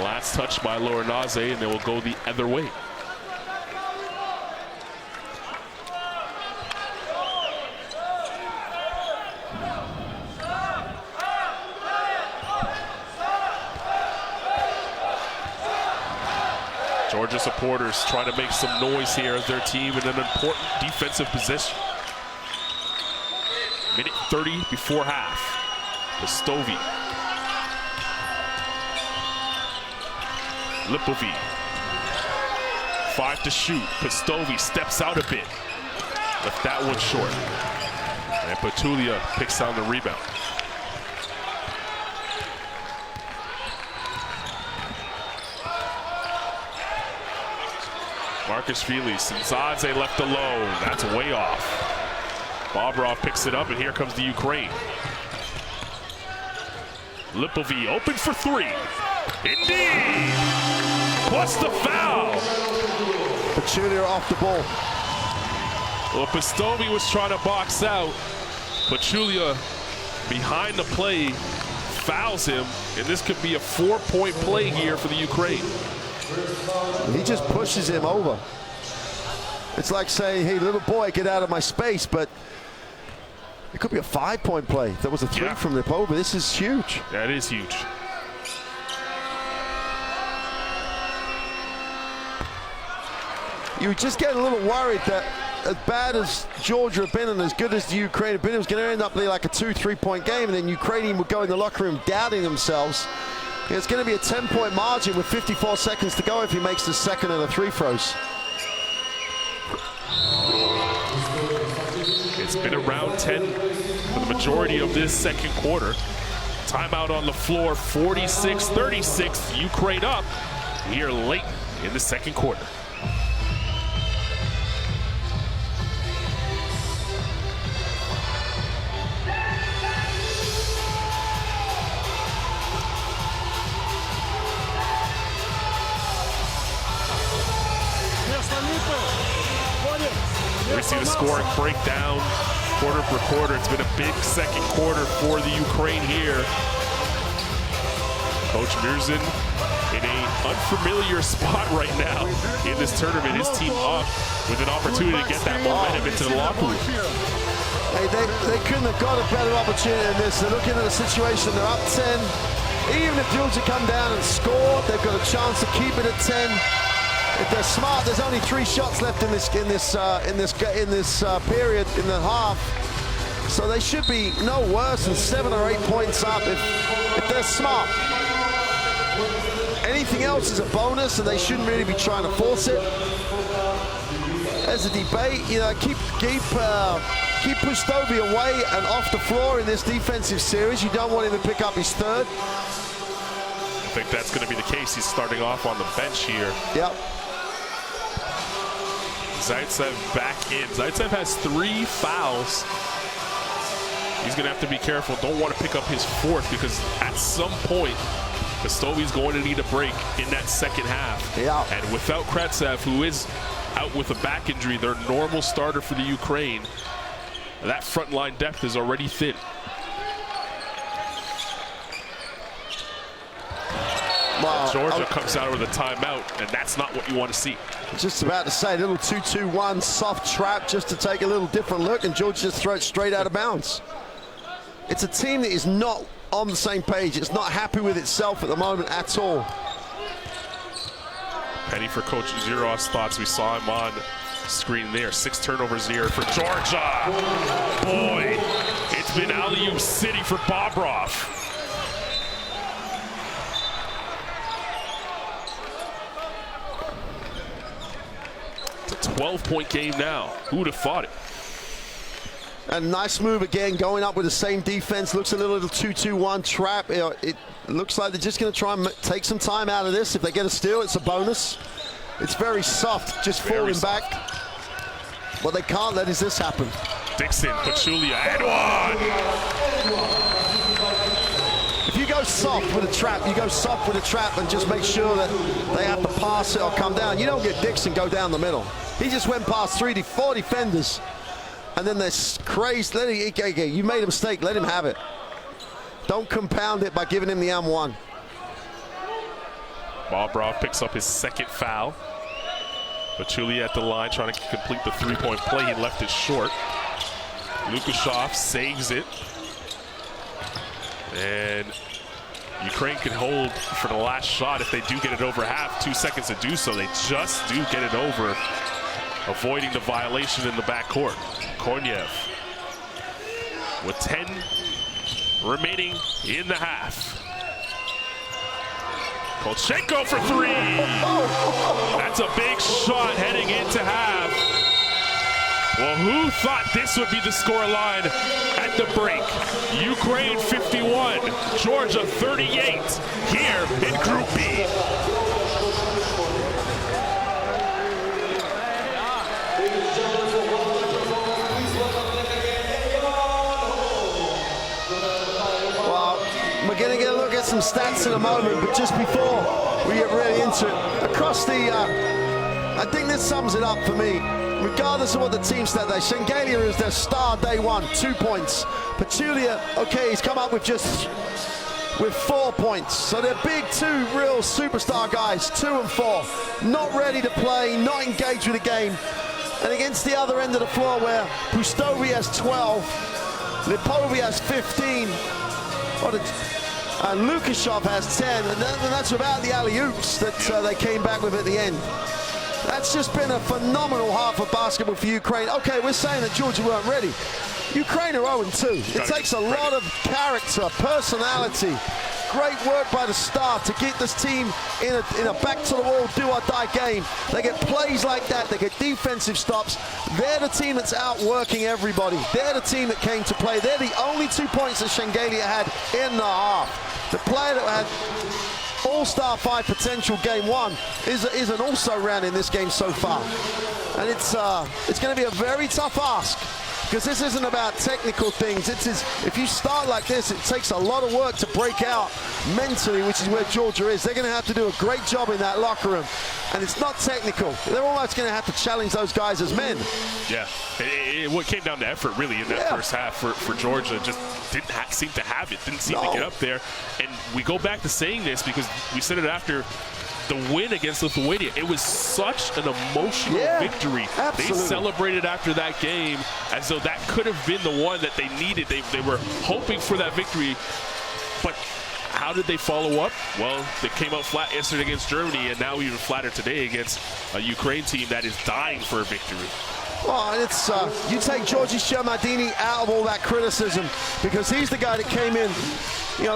Last touch by Lauren Naze, and they will go the other way. Georgia supporters trying to make some noise here as their team in an important defensive position. Minute 30 before half. Postovi. Lipovi. 5 to shoot. Postovi steps out a bit. Left that one short. And Pachulia picks down the rebound. Markashvili, Sinzaze left alone. That's way off. Bobrov picks it up, and here comes the Ukraine. Lipovy open for three. Indeed. Plus the foul. Pachulia off the ball. Well, Pistovi was trying to box out. Pachulia behind the play fouls him, and this could be a 4-point play here for the Ukraine. He just pushes him over. It's like saying, hey, little boy, get out of my space, but it could be a 5-point play. That was a 3 from Lipova. This is huge. That is huge. You just get a little worried that as bad as Georgia have been and as good as the Ukraine have been, it was going to end up being like a 2-3-point game, and then Ukrainian would go in the locker room doubting themselves. It's going to be a 10-point margin with 54 seconds to go if he makes the second and the free throws. It's been around 10 for the majority of this second quarter. Timeout on the floor, 46-36, Ukraine up. We are late in the second quarter. We see the scoring breakdown quarter per quarter. It's been a big second quarter for the Ukraine here. Coach Mirzin in an unfamiliar spot right now in this tournament. His team up with an opportunity to get that momentum into the locker room. Hey, they couldn't have got a better opportunity than this. They're looking at a situation, they're up 10. Even if Georgia come down and score, they've got a chance to keep it at 10. If they're smart, there's only 3 shots left in this period, in the half. So they should be no worse than 7 or 8 points up if they're smart. Anything else is a bonus, and they shouldn't really be trying to force it. As a debate, you know, keep Pustovi away and off the floor in this defensive series. You don't want him to pick up his third. I think that's going to be the case. He's starting off on the bench here. Yep. Zaitsev back in. Zaitsev has 3 fouls. He's going to have to be careful. Don't want to pick up his 4th, because at some point, Pistovi's going to need a break in that second half. Yeah. And without Kretsev, who is out with a back injury, their normal starter for the Ukraine, that front line depth is already thin. Wow. Georgia comes out with a timeout, and that's not what you want to see. Just about to say, a little 2-2-1 soft trap just to take a little different look, and Georgia just throw it straight out of bounds. It's a team that is not on the same page. It's not happy with itself at the moment at all. Penny for Coach Giro's thoughts. We saw him on screen there. 6 turnovers here for Georgia. Boy, it's been alley-oop city for Bobrov. It's a 12-point game now. Who would have thought it? A nice move again, going up with the same defense. Looks a little 2-2-1 trap. It looks like they're just going to try and take some time out of this. If they get a steal, it's a bonus. It's very soft, just falling back. What they can't let is this happen. Dixon, Pachulia, and one. If you go soft with a trap, you go soft with a trap and just make sure that they have to pass it or come down. You don't get Dixon go down the middle. He just went past 4 defenders. And then they're crazed. You made a mistake. Let him have it. Don't compound it by giving him the M1. Bobrov picks up his 2nd foul. Pachulia at the line trying to complete the 3-point play. He left it short. Lukashov saves it. And Ukraine can hold for the last shot if they do get it over half. 2 seconds to do so. They just do get it over, avoiding the violation in the backcourt. Korniev with 10 remaining in the half. Kolchenko for 3. That's a big shot heading into half. Well, who thought this would be the score line at the break? Ukraine 51, Georgia 38 here in Group B. We're going to get a look stats in a moment, but just before we get really into it, across the, I think this sums it up for me. Regardless of what the team stat day, Shengelia is their star day one, 2 points. Pachulia, okay, he's come up with 4 points. So they're big two real superstar guys, 2 and 4. Not ready to play, not engaged with the game. And against the other end of the floor where Pustovi has 12, Lipovi has 15, and Lukashov has 10, and that's without the alley-oops that they came back with at the end. That's just been a phenomenal half of basketball for Ukraine. Okay, we're saying that Georgia weren't ready. Ukraine are 0-2. It takes a lot of character, personality, great work by the start to get this team in a back-to-the-wall, do-or-die game. They get plays like that. They get defensive stops. They're the team that's outworking everybody. They're the team that came to play. They're the only 2 points that Shengelia had in the half. The player that had all-star 5 potential game 1 is an also-ran in this game so far. And it's going to be a very tough ask, because this isn't about technical things. If you start like this, it takes a lot of work to break out mentally, which is where Georgia is. They're going to have to do a great job in that locker room. And it's not technical. They're almost going to have to challenge those guys as men. Yeah, what came down to effort really in that first half for Georgia. Just didn't seem to have it, didn't seem to get up there. And we go back to saying this because we said it after the win against Lithuania. It was such an emotional victory. Absolutely. They celebrated after that game as though that could have been the one that they needed. They were hoping for that victory, but how did they follow up? Well, they came out flat yesterday against Germany, and now even flatter today against a Ukraine team that is dying for a victory. Well, and it's you take Georgi Shermadini out of all that criticism, because he's the guy that came in,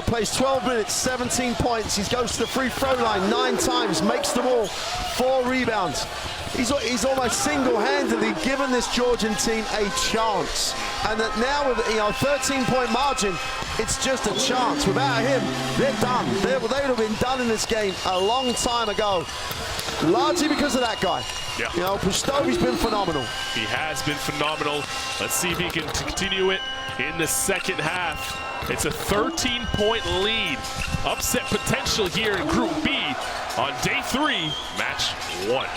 plays 12 minutes, 17 points. He goes to the free throw line 9 times, makes them all, 4 rebounds. He's almost single-handedly given this Georgian team a chance. And that now with a 13-point margin, it's just a chance. Without him, they're done. They would have been done in this game a long time ago, largely because of that guy. Yeah. Pustovi's been phenomenal. He has been phenomenal. Let's see if he can continue it in the second half. It's a 13-point lead. Upset potential here in Group B on day 3, match 1.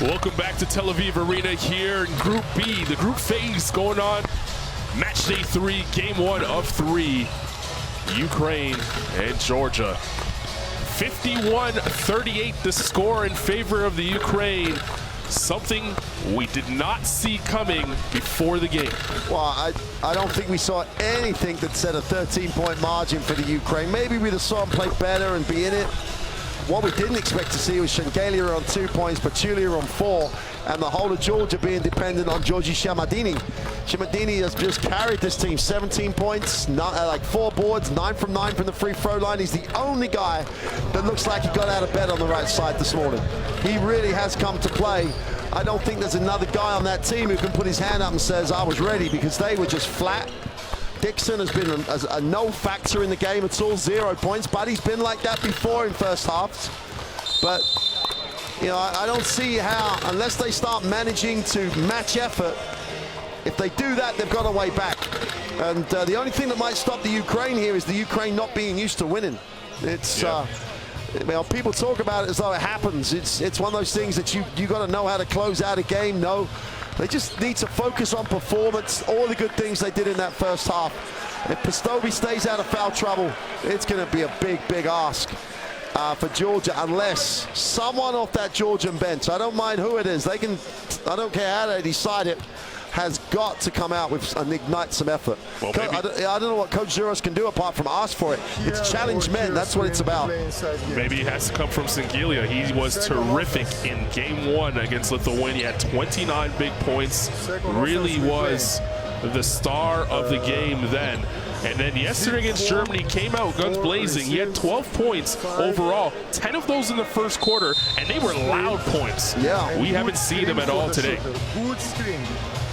Welcome back to Tel Aviv Arena here in Group B, the group phase going on. Match day 3, game 1 of 3. Ukraine and Georgia. 51-38 the score in favor of the Ukraine. Something we did not see coming before the game. Well, I don't think we saw anything that said a 13-point margin for the Ukraine. Maybe we'd have saw them play better and be in it. What we didn't expect to see was Shengelia on 2 points, Pachulia on 4, and the whole of Georgia being dependent on Georgi Shamadini. Shamadini has just carried this team, 17 points, like 4 boards, 9 from 9 from the free throw line. He's the only guy that looks like he got out of bed on the right side this morning. He really has come to play. I don't think there's another guy on that team who can put his hand up and says, I was ready, because they were just flat. Dixon has been a no factor in the game at all, 0 points, but he's been like that before in first halves. But, you know, I don't see how, unless they start managing to match effort, if they do that, they've got a way back. And the only thing that might stop the Ukraine here is the Ukraine not being used to winning. It's, well, people talk about it as though it happens. It's one of those things that you got to know how to close out a game. No. They just need to focus on performance, all the good things they did in that first half. If Pastovi stays out of foul trouble, it's going to be a big, big ask for Georgia, unless someone off that Georgian bench, I don't mind who it is, they can, I don't care how they decide it, has got to come out with and ignite some effort. Well, I don't know what Coach Zuros can do apart from ask for it. It's challenge men, that's what it's about. Maybe it has to come from Singilia. He was terrific in game 1 against Lithuania. Had 29 big points. Really was the star of the game then. And then yesterday against Germany, came out guns blazing. He had 12 points overall, 10 of those in the first quarter, and they were loud points. Yeah. We haven't seen them at all today.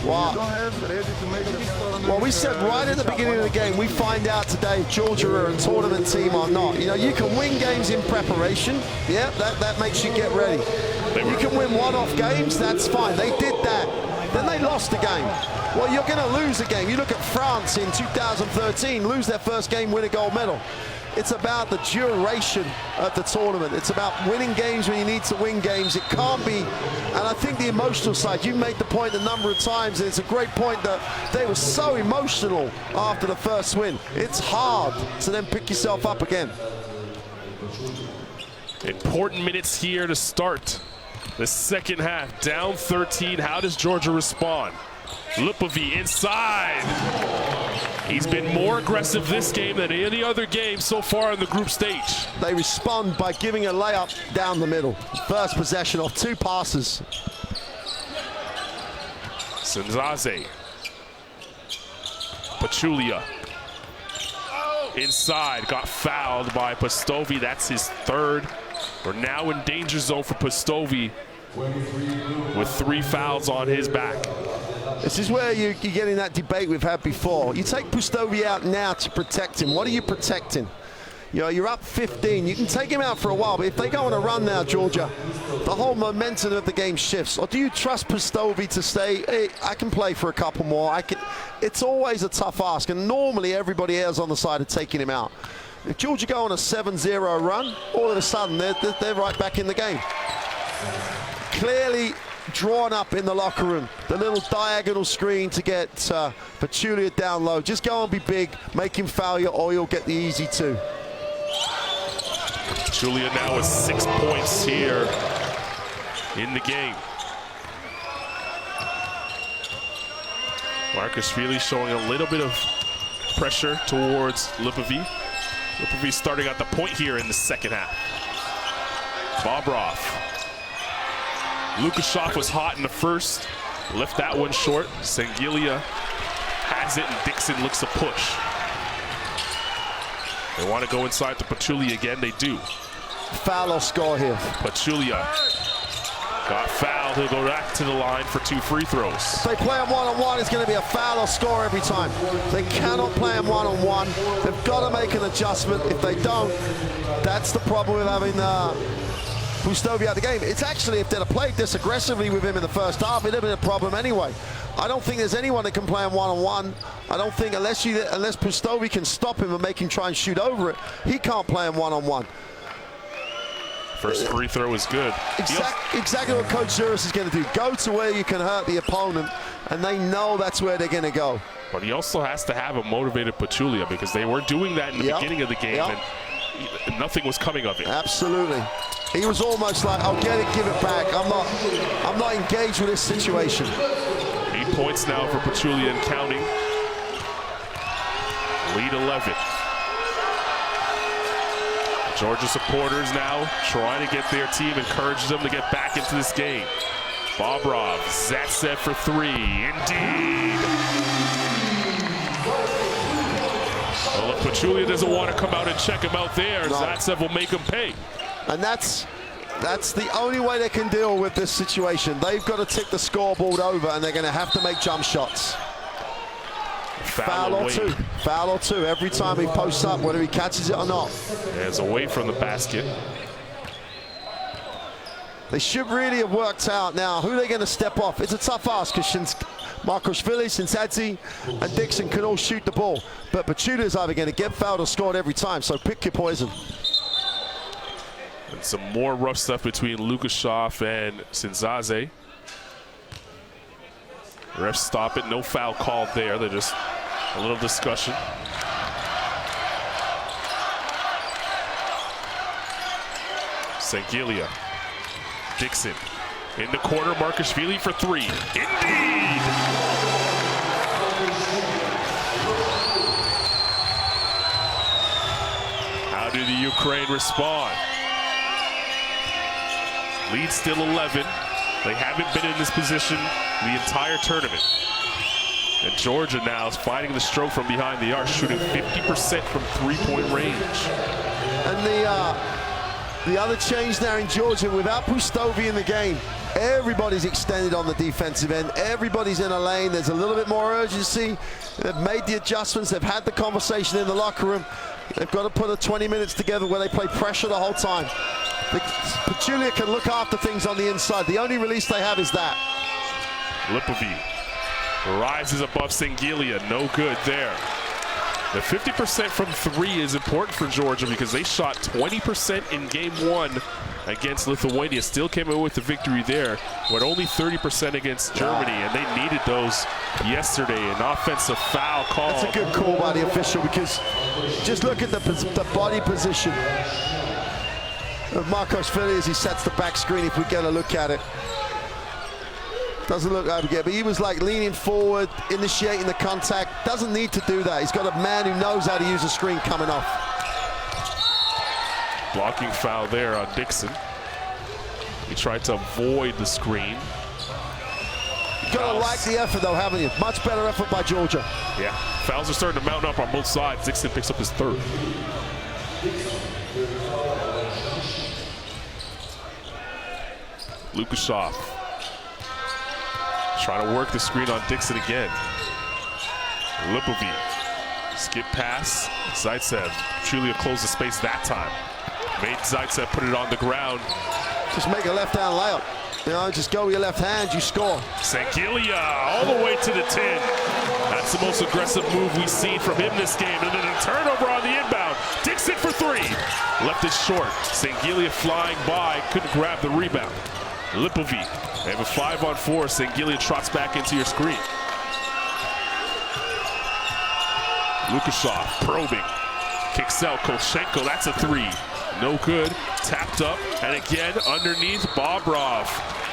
Wow. Well, we said right at the beginning of the game, we find out today if Georgia are a tournament team or not. You know, you can win games in preparation. Yeah, that makes you get ready. You can win one-off games, that's fine. They did that. Then they lost the game. Well, you're going to lose a game. You look at France in 2013, lose their first game, win a gold medal. It's about the duration of the tournament. It's about winning games when you need to win games. It can't be, and I think the emotional side, you made the point a number of times, and it's a great point that they were so emotional after the first win. It's hard to then pick yourself up again. Important minutes here to start the second half. Down 13, how does Georgia respond? Lipovi inside. He's been more aggressive this game than any other game so far in the group stage. They respond by giving a layup down the middle. First possession off 2 passes. Senzaze. Pachulia. Inside, got fouled by Pastovi. That's his 3rd. We're now in danger zone for Pastovi with 3 fouls on his back. This is where you're getting that debate we've had before. You take Pastovi out now to protect him. What are you protecting? You know, you're up 15. You can take him out for a while, but if they go on a run now, Georgia, the whole momentum of the game shifts. Or do you trust Pastovi to say, hey, I can play for a couple more? It's always a tough ask, and normally everybody errs on the side of taking him out. If Georgia go on a 7-0 run, all of a sudden they're right back in the game. Clearly drawn up in the locker room, the little diagonal screen to get Pachulia down low. Just go and be big, make him foul you, or you'll get the easy 2. Pachulia now with 6 points here in the game. Markashvili showing a little bit of pressure towards Lipovi. Lipovi starting at the point here in the second half. Bobrov. Lukashov was hot in the first, left that one short. Sengilia has it, and Dixon looks to push. They want to go inside to Pachulia again, they do. Foul or score here. Pachulia got fouled, he'll go back to the line for 2 free throws. If they play him one-on-one, it's going to be a foul or score every time. They cannot play him one-on-one. They've got to make an adjustment. If they don't, that's the problem with having Pastovi out of the game. It's actually, if they'd have played this aggressively with him in the first half, it'd have been a problem anyway. I don't think there's anyone that can play him one-on-one. I don't think, unless Pastovi can stop him and make him try and shoot over it, he can't play him one-on-one. First free throw is good. Exactly what Coach Zuris is going to do. Go to where you can hurt the opponent, and they know that's where they're going to go. But he also has to have a motivated Pachulia, because they were doing that in the beginning of the game, and nothing was coming of it. Absolutely. He was almost like, I'll get it, give it back. I'm not engaged with this situation. 8 points now for Pachulia and counting. Lead 11. Georgia supporters now trying to get their team, encourage them to get back into this game. Bobrov, Zatsev for 3, indeed. Well, if Pachulia doesn't want to come out and check him out there, no. Zatsev will make him pay. And that's the only way they can deal with this situation. They've got to tick the scoreboard over, and they're going to have to make jump shots. Foul or two. Foul or 2 every time he posts up, whether he catches it or not. Yeah, it's away from the basket. They should really have worked out now who they're going to step off. It's a tough ask because Markashvili, Sinsadze, and Dixon can all shoot the ball. But Pachulia is either going to get fouled or scored every time, so pick your poison. And some more rough stuff between Lukashov and Sinsadze. Refs stop it, no foul called there. They're just a little discussion. Sengilia. Dixon. In the corner, Markashvili for 3. Indeed! How did the Ukraine respond? Lead still 11. They haven't been in this position the entire tournament. And Georgia now is fighting the stroke from behind the arc, shooting 50% from 3-point range. And the other change now in Georgia, without Pastovi in the game, everybody's extended on the defensive end. Everybody's in a lane. There's a little bit more urgency. They've made the adjustments. They've had the conversation in the locker room. They've got to put a 20 minutes together where they play pressure the whole time. Pachulia can look after things on the inside. The only release they have is that. Lipovi rises above Sengilia. No good there. The 50% from 3 is important for Georgia because they shot 20% in game 1 against Lithuania. Still came in with the victory there, but only 30% against Germany, and they needed those yesterday. An offensive foul call. That's a good call by the official because just look at the body position of Marcos Philly as he sets the back screen. If we get a look at it, doesn't look over good, but he was like leaning forward, initiating the contact. Doesn't need to do that. He's got a man who knows how to use a screen coming off. Blocking foul there on Dixon. He tried to avoid the screen. You've got to like the effort though, haven't you? Much better effort by Georgia. Yeah, fouls are starting to mount up on both sides. Dixon picks up his 3rd. Lukashov trying to work the screen on Dixon again. Lipovic, skip pass, Zaitsev. Pachulia closed the space that time. Made Zaitsev put it on the ground. Just make a left-hand layup. You know, just go with your left hand, you score. Sangilia all the way to the 10. That's the most aggressive move we've seen from him this game. And then a turnover on the inbound. Dixon for 3. Left it short. Sangilia flying by, couldn't grab the rebound. Lipovic, they have a 5-on-4. Sangilia trots back into your screen. Lukashov probing. Kicks out Kolchenko, that's a 3. No good, tapped up, and again underneath Bobrov.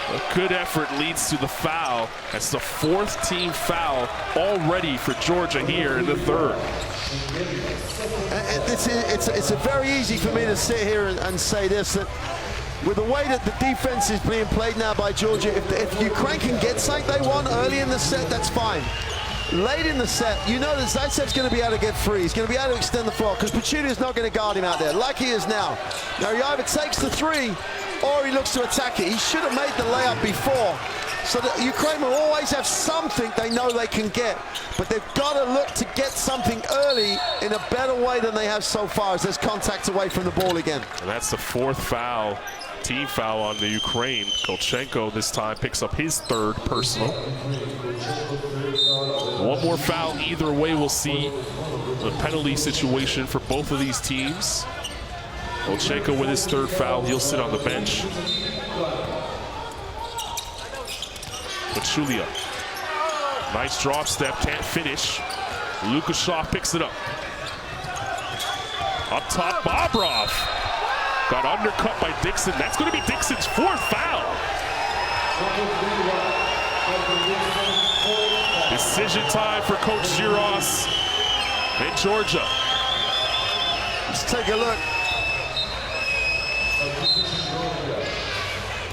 A good effort leads to the foul. That's the 4th team foul already for Georgia here in the 3rd. It's very easy for me to sit here and say this, that with the way that the defense is being played now by Georgia, if Ukraine can get something they want early in the set, that's fine. Late in the set, you know that Zaitsev's going to be able to get free. He's going to be able to extend the floor because Pachulia's not going to guard him out there like he is now. Now he either takes the 3 or he looks to attack it. He should have made the layup before. So that Ukraine will always have something they know they can get. But they've got to look to get something early in a better way than they have so far as there's contact away from the ball again. And that's the 4th foul, team foul on the Ukraine. Kolchenko this time picks up his 3rd personal. One more foul either way, we'll see the penalty situation for both of these teams. Kolchenko with his 3rd foul, he'll sit on the bench. Pachulia, nice drop step, can't finish. Lukashov picks it up. Up top, Bobrov. Got undercut by Dixon. That's going to be Dixon's 4th foul. Decision time for Coach Giros in Georgia. Let's take a look.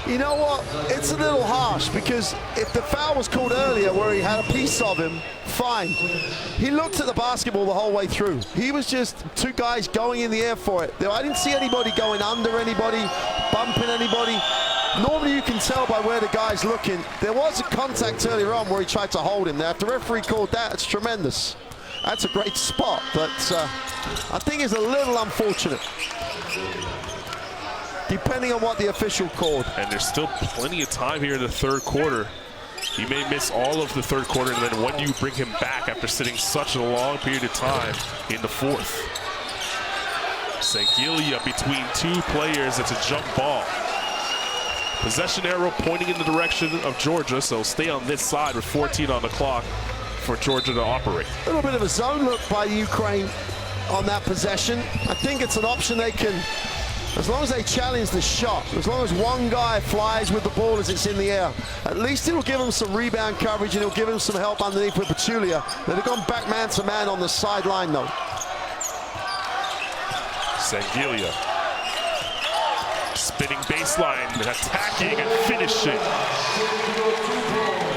You know what? It's a little harsh because if the foul was called earlier where he had a piece of him, fine. He looked at the basketball the whole way through. He was just 2 guys going in the air for it. I didn't see anybody going under anybody, bumping anybody. Normally you can tell by where the guy's looking. There was a contact earlier on where he tried to hold him there. If the referee called that, it's tremendous. That's a great spot, but I think it's a little unfortunate, depending on what the official called. And there's still plenty of time here in the 3rd quarter. He may miss all of the 3rd quarter, and then when you bring him back after sitting such a long period of time in the 4th. Sangilia between 2 players, it's a jump ball. Possession arrow pointing in the direction of Georgia, so stay on this side with 14 on the clock for Georgia to operate. A little bit of a zone look by Ukraine on that possession. I think it's an option they can, as long as they challenge the shot, as long as one guy flies with the ball as it's in the air, at least it'll give them some rebound coverage and it'll give them some help underneath with Pachulia. They've gone back man to man on the sideline though. Sangilia. Spinning baseline, attacking and finishing.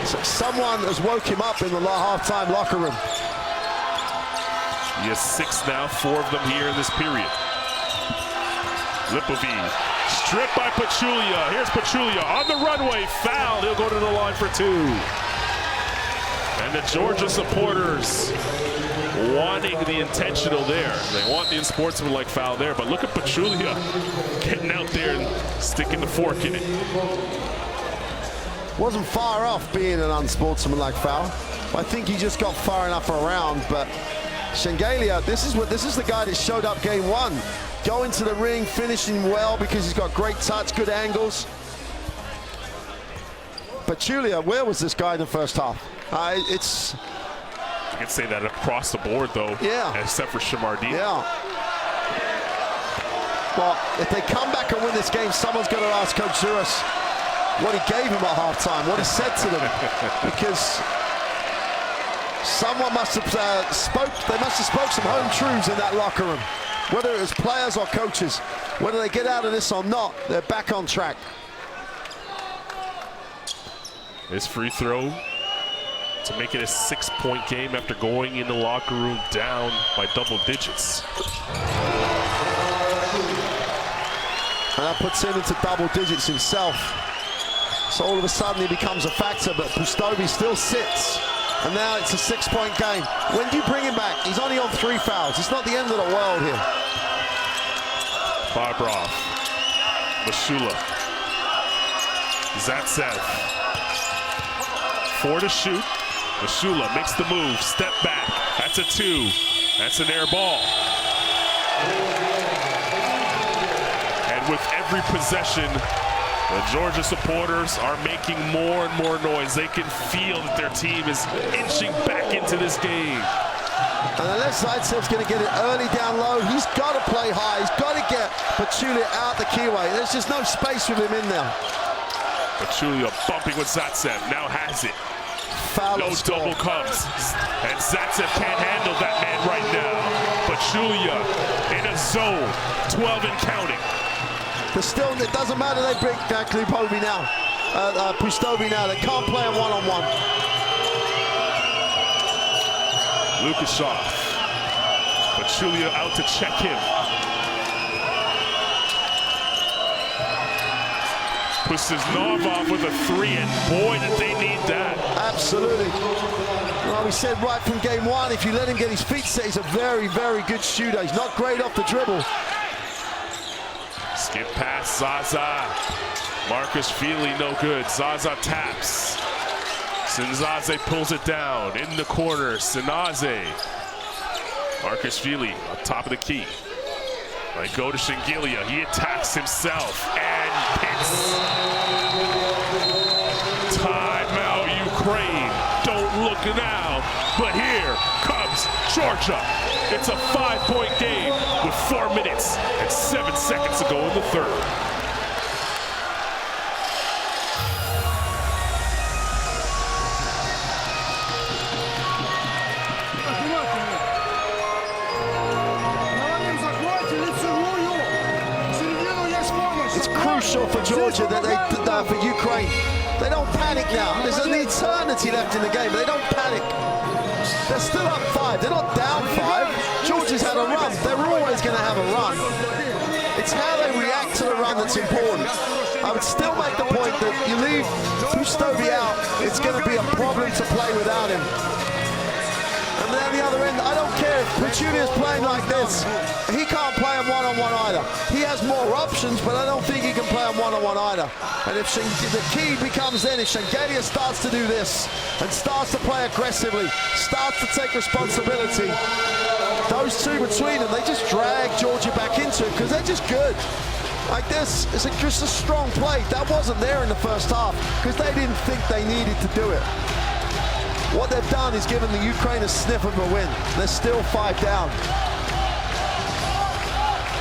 So someone has woke him up in the halftime locker room. He has 6 now, 4 of them here in this period. Lipovic, stripped by Pachulia. Here's Pachulia on the runway, foul. He'll go to the line for 2. And the Georgia supporters wanting the intentional there. They want the unsportsmanlike foul there, but look at Pachulia getting out there and sticking the fork in it. Wasn't far off being an unsportsmanlike foul. I think he just got far enough around, but Shengelia, this is the guy that showed up game one. Going to the ring, finishing well because he's got great touch, good angles. But Julia, where was this guy in the first half? It's... You can say that across the board, though. Yeah. Except for Shamardine. Yeah. Well, if they come back and win this game, someone's going to ask Coach Zuras what he gave him at halftime, what he said to them, because someone must have they must have spoke some home truths in that locker room, whether it was players or coaches. Whether they get out of this or not, they're back on track. This free throw to make it a 6-point game after going in the locker room down by double digits. And that puts him into double digits himself. So all of a sudden he becomes a factor, but Pustovi still sits. And now it's a 6-point game. When do you bring him back? He's only on 3 fouls. It's not the end of the world here. Bobrov, Mashula, Zatsev. 4 to shoot. Mashula makes the move, step back. That's a 2. That's an air ball. And with every possession, the Georgia supporters are making more and more noise. They can feel that their team is inching back into this game. And unless Zaitsev's going to get it early down low, he's got to play high. He's got to get Pachulia out the keyway. There's just no space with him in there. Pachulia bumping with Zatsev, now has it. Foul No double comes, and Zatsev can't handle that man right now. Pachulia in a zone, 12 and counting. But still, it doesn't matter. They bring Pustovi now. Pustovi now. They can't play him one-on-one. Lukashov. Pachulia out to check him. Pushes Novak with a 3, and boy, did they need that. Absolutely. Well, we said right from game one, if you let him get his feet set, he's a very, very good shooter. He's not great off the dribble. Skip pass, Zaza. Marcus Feely, no good. Zaza taps. Sinzaze pulls it down in the corner. Sinaze. Marcus Feely on top of the key. They go to Shengelia. He attacks himself and hits. Timeout, Ukraine. Don't look now. But here comes Georgia. It's a 5-point game with 4 minutes and 7 seconds to go in the third. It's crucial for Georgia that for Ukraine. They don't panic now. There's an eternity left in the game, but they don't panic. They're still up 5. They're not down 5. Georgia's had a run. They're always going to have a run. It's how they react to the run that's important. I would still make the point that you leave Pustovi out, it's going to be a problem to play without him. And then on the other end, I don't care if Pachulia's playing like this. He can't play him one-on-one either. He has more options, but I don't think he can play him one-on-one either. And if the key becomes then, if Shengelia starts to do this and starts to play aggressively, starts to take responsibility, those two between them, they just drag Georgia back into it because they're just good. Like this, it's just a strong play. That wasn't there in the first half because they didn't think they needed to do it. What they've done is given the Ukraine a sniff of a win. They're still 5 down.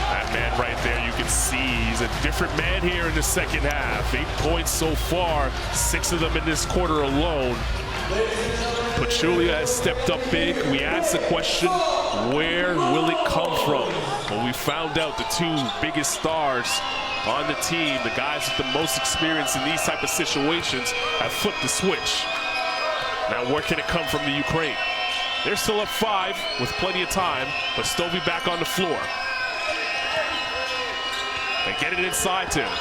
That man right there, you can see he's a different man here in the second half. 8 points so far, 6 of them in this quarter alone. Pachulia has stepped up big. We asked the question, where will it come from? Well, we found out the 2 biggest stars on the team, the guys with the most experience in these type of situations, have flipped the switch. Now where can it come from the Ukraine? They're still up 5 with plenty of time, but Stovey back on the floor. They get it inside to him.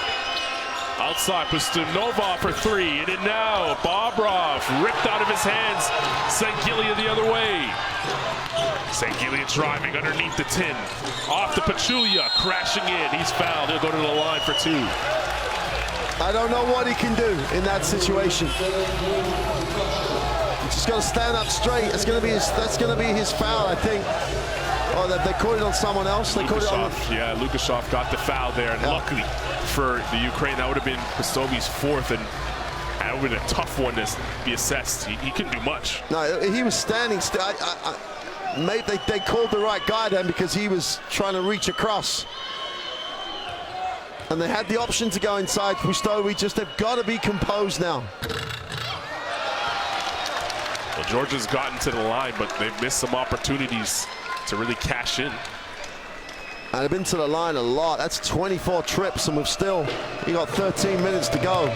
Outside, Pustunova for 3, and now Bobrov ripped out of his hands. Shengelia the other way. Shengelia driving underneath the 10. Off to Pachulia, crashing in. He's fouled. He'll go to the line for 2. I don't know what he can do in that situation. Just got to stand up straight. That's going to be his foul, I think. Oh, they caught it on someone else. They caught it on. Yeah, Lukashov got the foul there, and luckily for the Ukraine, that would have been Pastovi's fourth, and that would have been a tough one to be assessed. He couldn't do much. No, he was standing still. Maybe they called the right guy then because he was trying to reach across. And they had the option to go inside. Pustovi they've got to be composed now. Well, Georgia's gotten to the line, but they've missed some opportunities to really cash in. And they've been to the line a lot. That's 24 trips, and we've still, you got 13 minutes to go.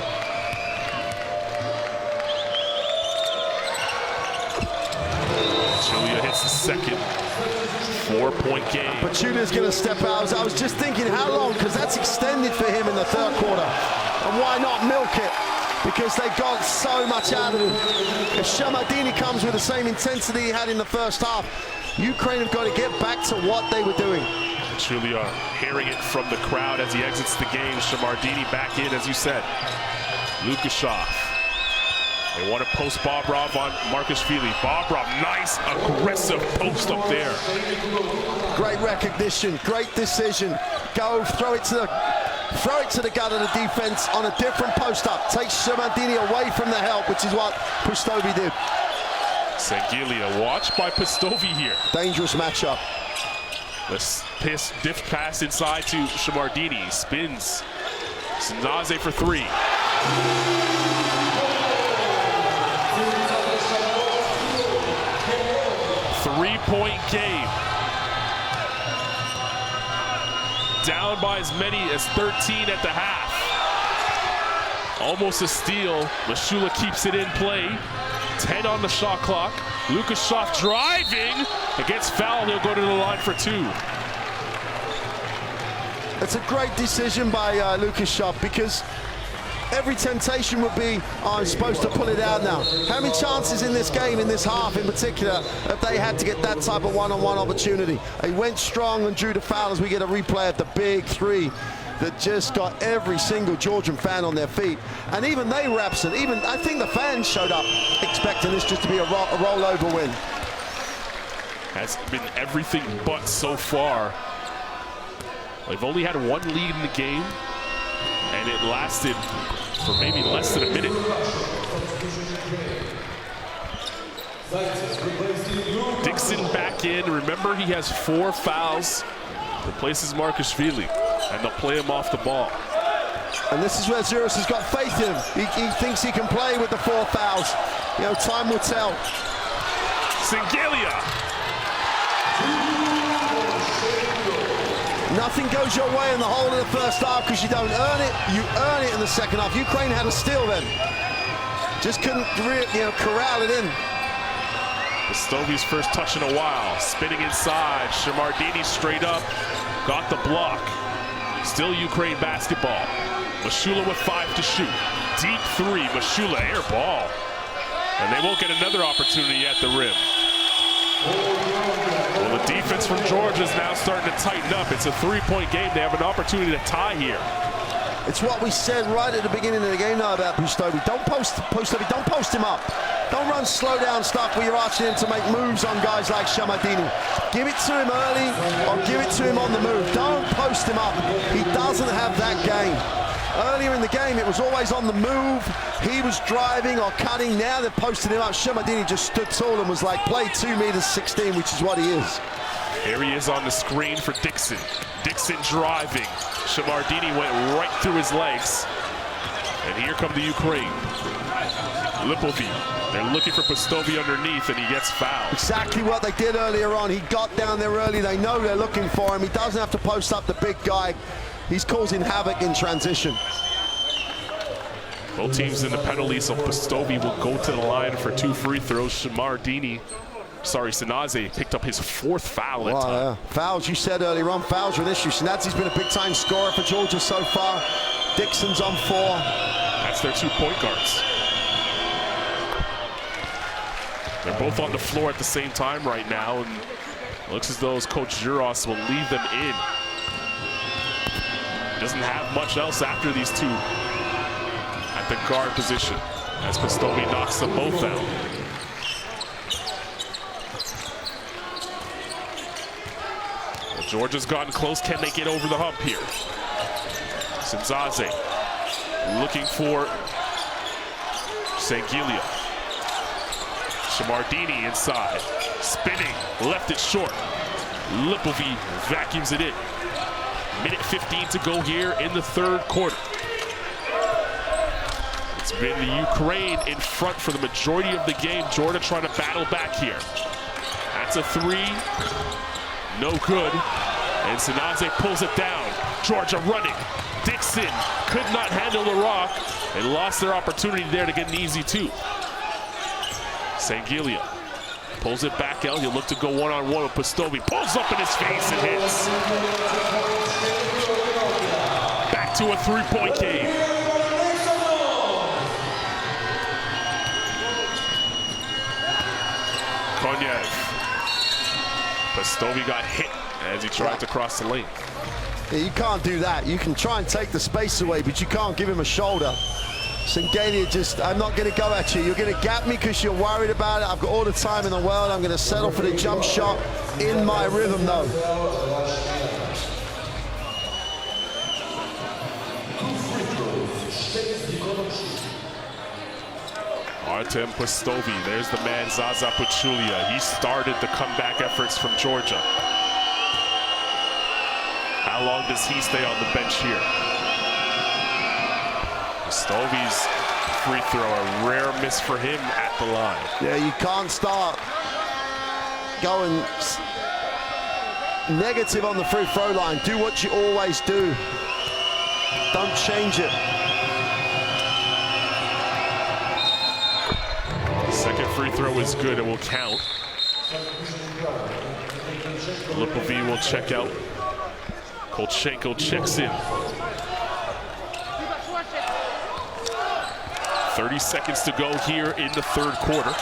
Julia hits the second 4-point game. But Julia's going to step out. I was just thinking how long, because that's extended for him in the third quarter. And why not milk it? Because they got so much out of him. If Shamadini comes with the same intensity he had in the first half, Ukraine have got to get back to what they were doing. Julia hearing it from the crowd as he exits the game. Shamardini back in, as you said. Lukashov. They want to post Bobrov on Markashvili. Bobrov, nice aggressive post up there. Great recognition, great decision. Go, throw it to the gut of the defense on a different post up. Takes Shamardini away from the help, which is what Pustovi did. Sangilia watched by Pustovi here. Dangerous matchup. Let's diff pass inside to Shamardini. Spins. Sinaze for three. Three-point game. Down by as many as 13 at the half. Almost a steal. Mashula keeps it in play. 10 on the shot clock. Lukashov driving. It gets fouled. He'll go to the line for two. It's a great decision by Lukashov, because every temptation would be, oh, I'm supposed to pull it out now. How many chances in this game, in this half in particular, have they had to get that type of one-on-one opportunity? He went strong and drew the foul as we get a replay of the big three that just got every single Georgian fan on their feet. And even they were absent. Even, I think the fans showed up expecting this just to be a rollover win. Has been everything but so far. They've only had one lead in the game, and it lasted for maybe less than a minute. Dixon back in. Remember, he has 4 fouls. Replaces Markashvili, and they'll play him off the ball. And this is where Zuras has got faith in him. He thinks he can play with the 4 fouls. You know, time will tell. Sangilia. Nothing goes your way in the whole of the first half because you don't earn it. You earn it in the second half. Ukraine had a steal then. Just couldn't, corral it in. Pustovi's first touch in a while. Spinning inside. Shamardini straight up. Got the block. Still Ukraine basketball. Mashula with 5 to shoot. Deep three. Mashula air ball. And they won't get another opportunity at the rim. Well, the defense from Georgia is now starting to tighten up. It's a 3-point game. They have an opportunity to tie here. It's what we said right at the beginning of the game now about Pustovi. Don't post him up. Don't run slow down stuff where you're asking him to make moves on guys like Shamadini. Give it to him early or give it to him on the move. Don't post him up. He doesn't have that game. Earlier in the game, it was always on the move. He was driving or cutting. Now they're posting him up. Shamadini just stood tall and was like, play 2 meters 16, which is what he is. Here he is on the screen for Dixon. Dixon driving. Shamardini went right through his legs. And here come the Ukraine. Lipovi. They're looking for Pustovi underneath, and he gets fouled. Exactly what they did earlier on. He got down there early. They know they're looking for him. He doesn't have to post up the big guy. He's causing havoc in transition. Both teams in the penalty, so Pustovi will go to the line for 2 free throws. Sinaze picked up his 4th foul at time. Fouls, you said earlier on, fouls are an issue. Sinaze's been a big-time scorer for Georgia so far. Dixon's on 4. That's their 2 point guards. They're both on the floor at the same time right now, and it looks as though Coach Juros will leave them in. Doesn't have much else after these two at the guard position as Pustovi knocks them both out. Georgia's gotten close. Can they get over the hump here? Sinzaze looking for Sangilia. Shamardini inside. Spinning. Left it short. Lipovi vacuums it in. Minute 15 to go here in the third quarter. It's been the Ukraine in front for the majority of the game. Georgia trying to battle back here. That's a three. No good. And Sinaze pulls it down. Georgia running. Dixon could not handle the rock and lost their opportunity there to get an easy two. Sangilia pulls it back out. He'll look to go one-on-one with Pastovi. Pulls up in his face and hits. Back to a three-point game. Konyev. Pastovi got hit as he tried to cross the lane. Yeah, you can't do that. You can try and take the space away, but you can't give him a shoulder. Sangalia just, I'm not going to go at you. You're going to gap me because you're worried about it. I've got all the time in the world. I'm going to settle for the jump shot in my rhythm, though. Artem Pastovi, there's the man Zaza Pachulia. He started the comeback efforts from Georgia. How long does he stay on the bench here? Pastovi's free throw, a rare miss for him at the line. Yeah, you can't start going negative on the free throw line. Do what you always do. Don't change it. Second free throw is good and will count. Lipovi will check out. Kolchenko checks in. 30 seconds to go here in the third quarter.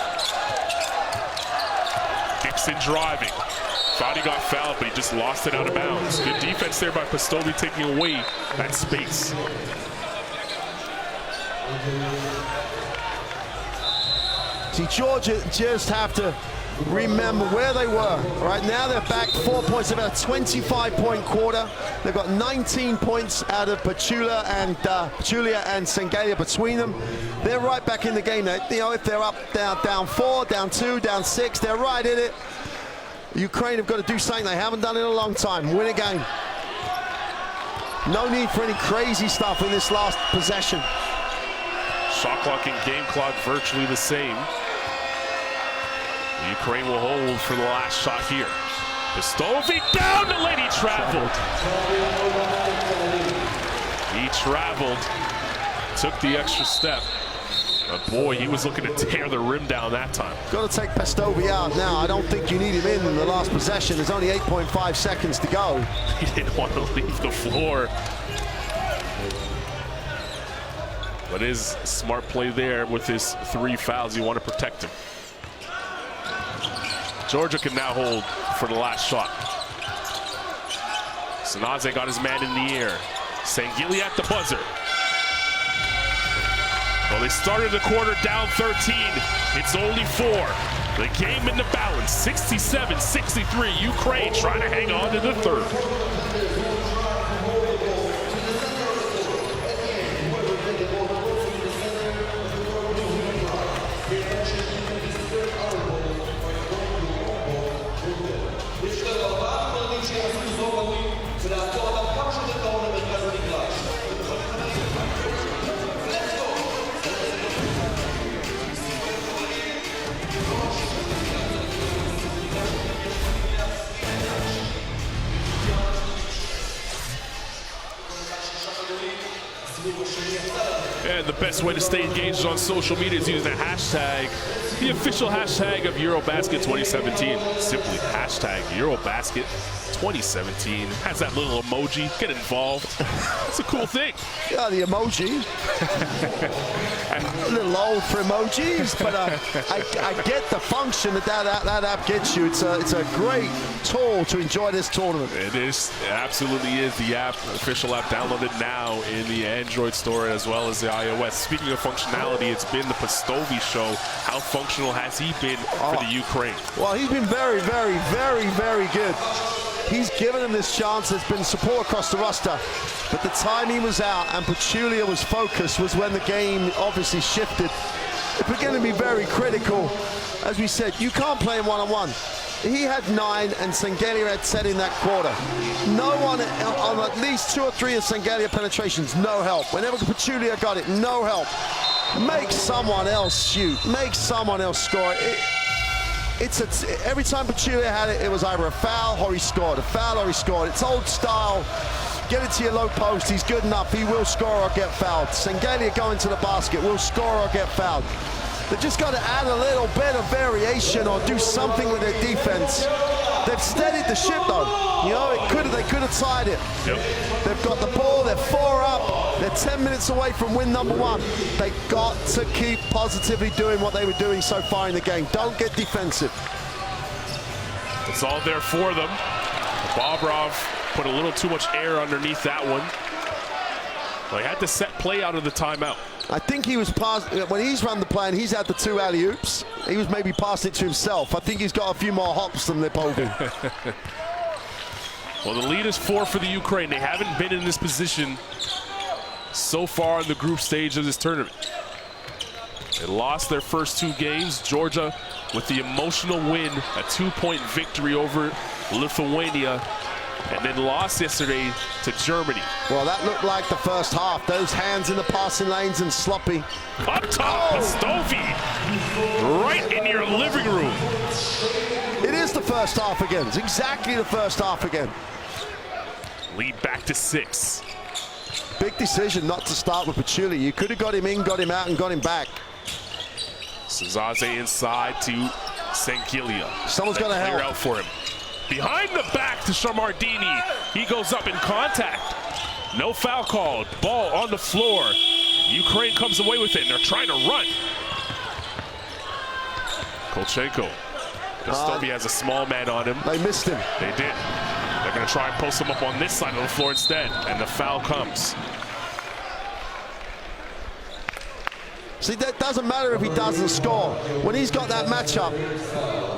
Dixon driving. Thought he got fouled, but he just lost it out of bounds. Good defense there by Pastovi taking away that space. See, Georgia just have to remember where they were. Right now they're back 4 points, about a 25-point quarter. They've got 19 points out of Pachulia and Sangalia between them. They're right back in the game now. You know, if they're up, down 4, down 2, down 6, they're right in it. Ukraine have got to do something they haven't done in a long time. Win a game. No need for any crazy stuff in this last possession. Shot clock and game clock virtually the same. Ukraine will hold for the last shot here. Pastovi down the lane. He traveled. He traveled. Took the extra step. But boy, he was looking to tear the rim down that time. Got to take Pastovi out now. I don't think you need him in the last possession. There's only 8.5 seconds to go. He didn't want to leave the floor. But his smart play there with his 3 fouls. You want to protect him. Georgia can now hold for the last shot. Sanaze got his man in the air. Sangilia at the buzzer. Well, they started the quarter down 13. It's only 4. The game in the balance, 67-63. Ukraine trying to hang on to the third. And the best way to stay engaged on social media is using the hashtag, the official hashtag of EuroBasket 2017. Simply hashtag EuroBasket 2017. Has that little emoji. Get involved. It's a cool thing. Yeah, the emoji. A little old for emojis, but I get the function that app gets you. It's a great tool to enjoy this tournament. It is. It absolutely is. The app, official app, downloaded now in the Android store as well as the iOS. Speaking of functionality, it's been the Pastovi show. How functional has he been for the Ukraine? Well, he's been very, very, very, very good. He's given him this chance. There's been support across the roster. But the time he was out and Pachulia was focused was when the game obviously shifted. If we're going to be very critical, as we said, you can't play him one-on-one. He had 9 and Sangelia had 10 in that quarter. No one on at least 2 or 3 of Sangelia penetrations, no help. Whenever Pachulia got it, no help. Make someone else shoot. Make someone else score. Every time Pachulia had it, it was either a foul or he scored. A foul or he scored. It's old style. Get it to your low post. He's good enough. He will score or get fouled. Sangelia going to the basket. Will score or get fouled. They've just got to add a little bit of variation or do something with their defense. They've steadied the ship though. You know, they could have tied it. Yep. They've got the ball, they're 4 up, they're 10 minutes away from win number 1. They've got to keep positively doing what they were doing so far in the game. Don't get defensive. It's all there for them. Bobrov put a little too much air underneath that one. Well, he had to set play out of the timeout. I think he was when he's run the play and he's had the 2 alley-oops, he was maybe passing it to himself. I think he's got a few more hops than Lipovin. Well, the lead is 4 for the Ukraine. They haven't been in this position so far in the group stage of this tournament. They lost their first 2 games. Georgia with the emotional win, a 2-point victory over Lithuania, and then lost yesterday to Germany. Well, that looked like the first half. Those hands in the passing lanes and sloppy. Up top, Pastovi, right in your living room. It is the first half again. It's exactly the first half again. Lead back to 6. Big decision not to start with Pachulia. You could have got him in, got him out, and got him back. Zaze inside to Sangelia. Someone's got to help. Clear out for him. Behind the back to Shamardini. He goes up in contact. No foul called. Ball on the floor. Ukraine comes away with it, and they're trying to run. Kolchenko. Pastovi has a small man on him. They missed him. They did. They're going to try and post him up on this side of the floor instead, and the foul comes. See, that doesn't matter if he doesn't score. When he's got that matchup,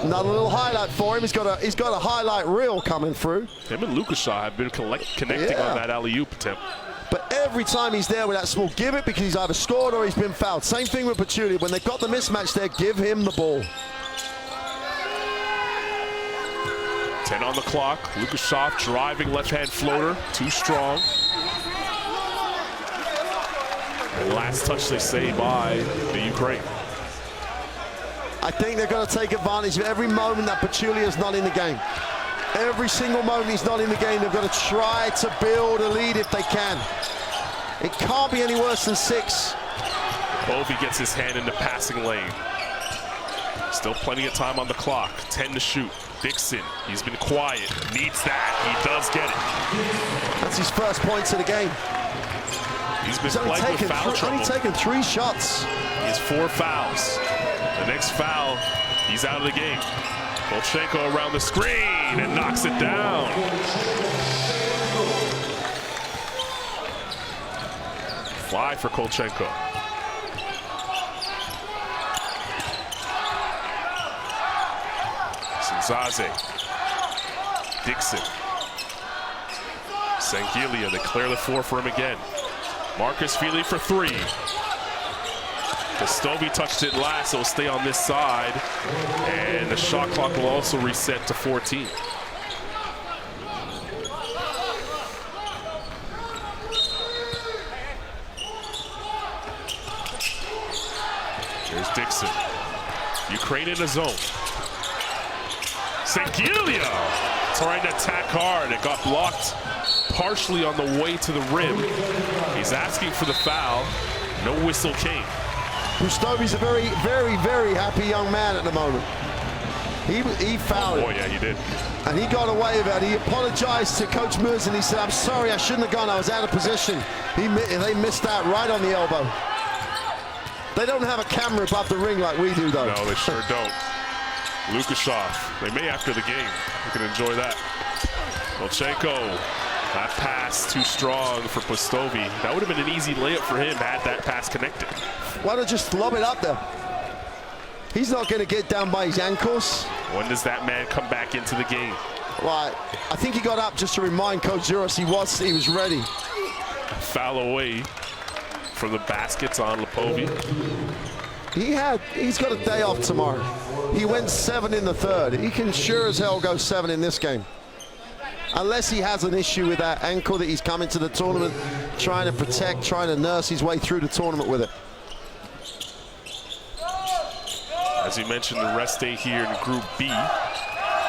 another little highlight for him. He's got a highlight reel coming through. Him and Lukashaw have been connecting on that alley-oop attempt. But every time he's there with that small, give it because he's either scored or he's been fouled. Same thing with Pachulia. When they've got the mismatch there, give him the ball. 10 on the clock. Lukashaw driving left-hand floater. Too strong. And last touch, they say, by the Ukraine. I think they're going to take advantage of every moment that Pachulia is not in the game. Every single moment he's not in the game, they've got to try to build a lead if they can. It can't be any worse than 6. Bovey gets his hand in the passing lane. Still plenty of time on the clock. 10 to shoot. Dixon, he's been quiet. Needs that. He does get it. That's his first points of the game. He's been plagued with foul trouble. Only taken 3 shots. He has 4 fouls. The next foul, he's out of the game. Kolchenko around the screen and knocks it down. Fly for Kolchenko. Zaze. Dixon. Sangelia, they clear the floor for him again. Marcus Feely for 3. Pastovi touched it last, so it'll stay on this side. And the shot clock will also reset to 14. There's Dixon. Ukraine in the zone. Sangelia trying to attack hard. It got blocked partially on the way to the rim. He's asking for the foul. No whistle came. Pastovi's a very, very, very happy young man at the moment. He fouled it. Oh, yeah, he did. And he got away with it. He apologized to Coach Mills and he said, I'm sorry, I shouldn't have gone. I was out of position. They missed that right on the elbow. They don't have a camera above the ring like we do, though. No, they sure don't. Lukashaw, they may after the game. You can enjoy that. Kolchenko, that pass too strong for Pastovi. That would have been an easy layup for him had that pass connected. Why don't just lob it up there? He's not going to get down by his ankles. When does that man come back into the game? Like, I think he got up just to remind Coach Juris he was ready. Foul away from the baskets on Lepovi. He's got a day off tomorrow. He went 7 in the third. He can sure as hell go 7 in this game. Unless he has an issue with that ankle that he's coming to the tournament, trying to protect, trying to nurse his way through the tournament with it. As you mentioned, the rest day here in Group B.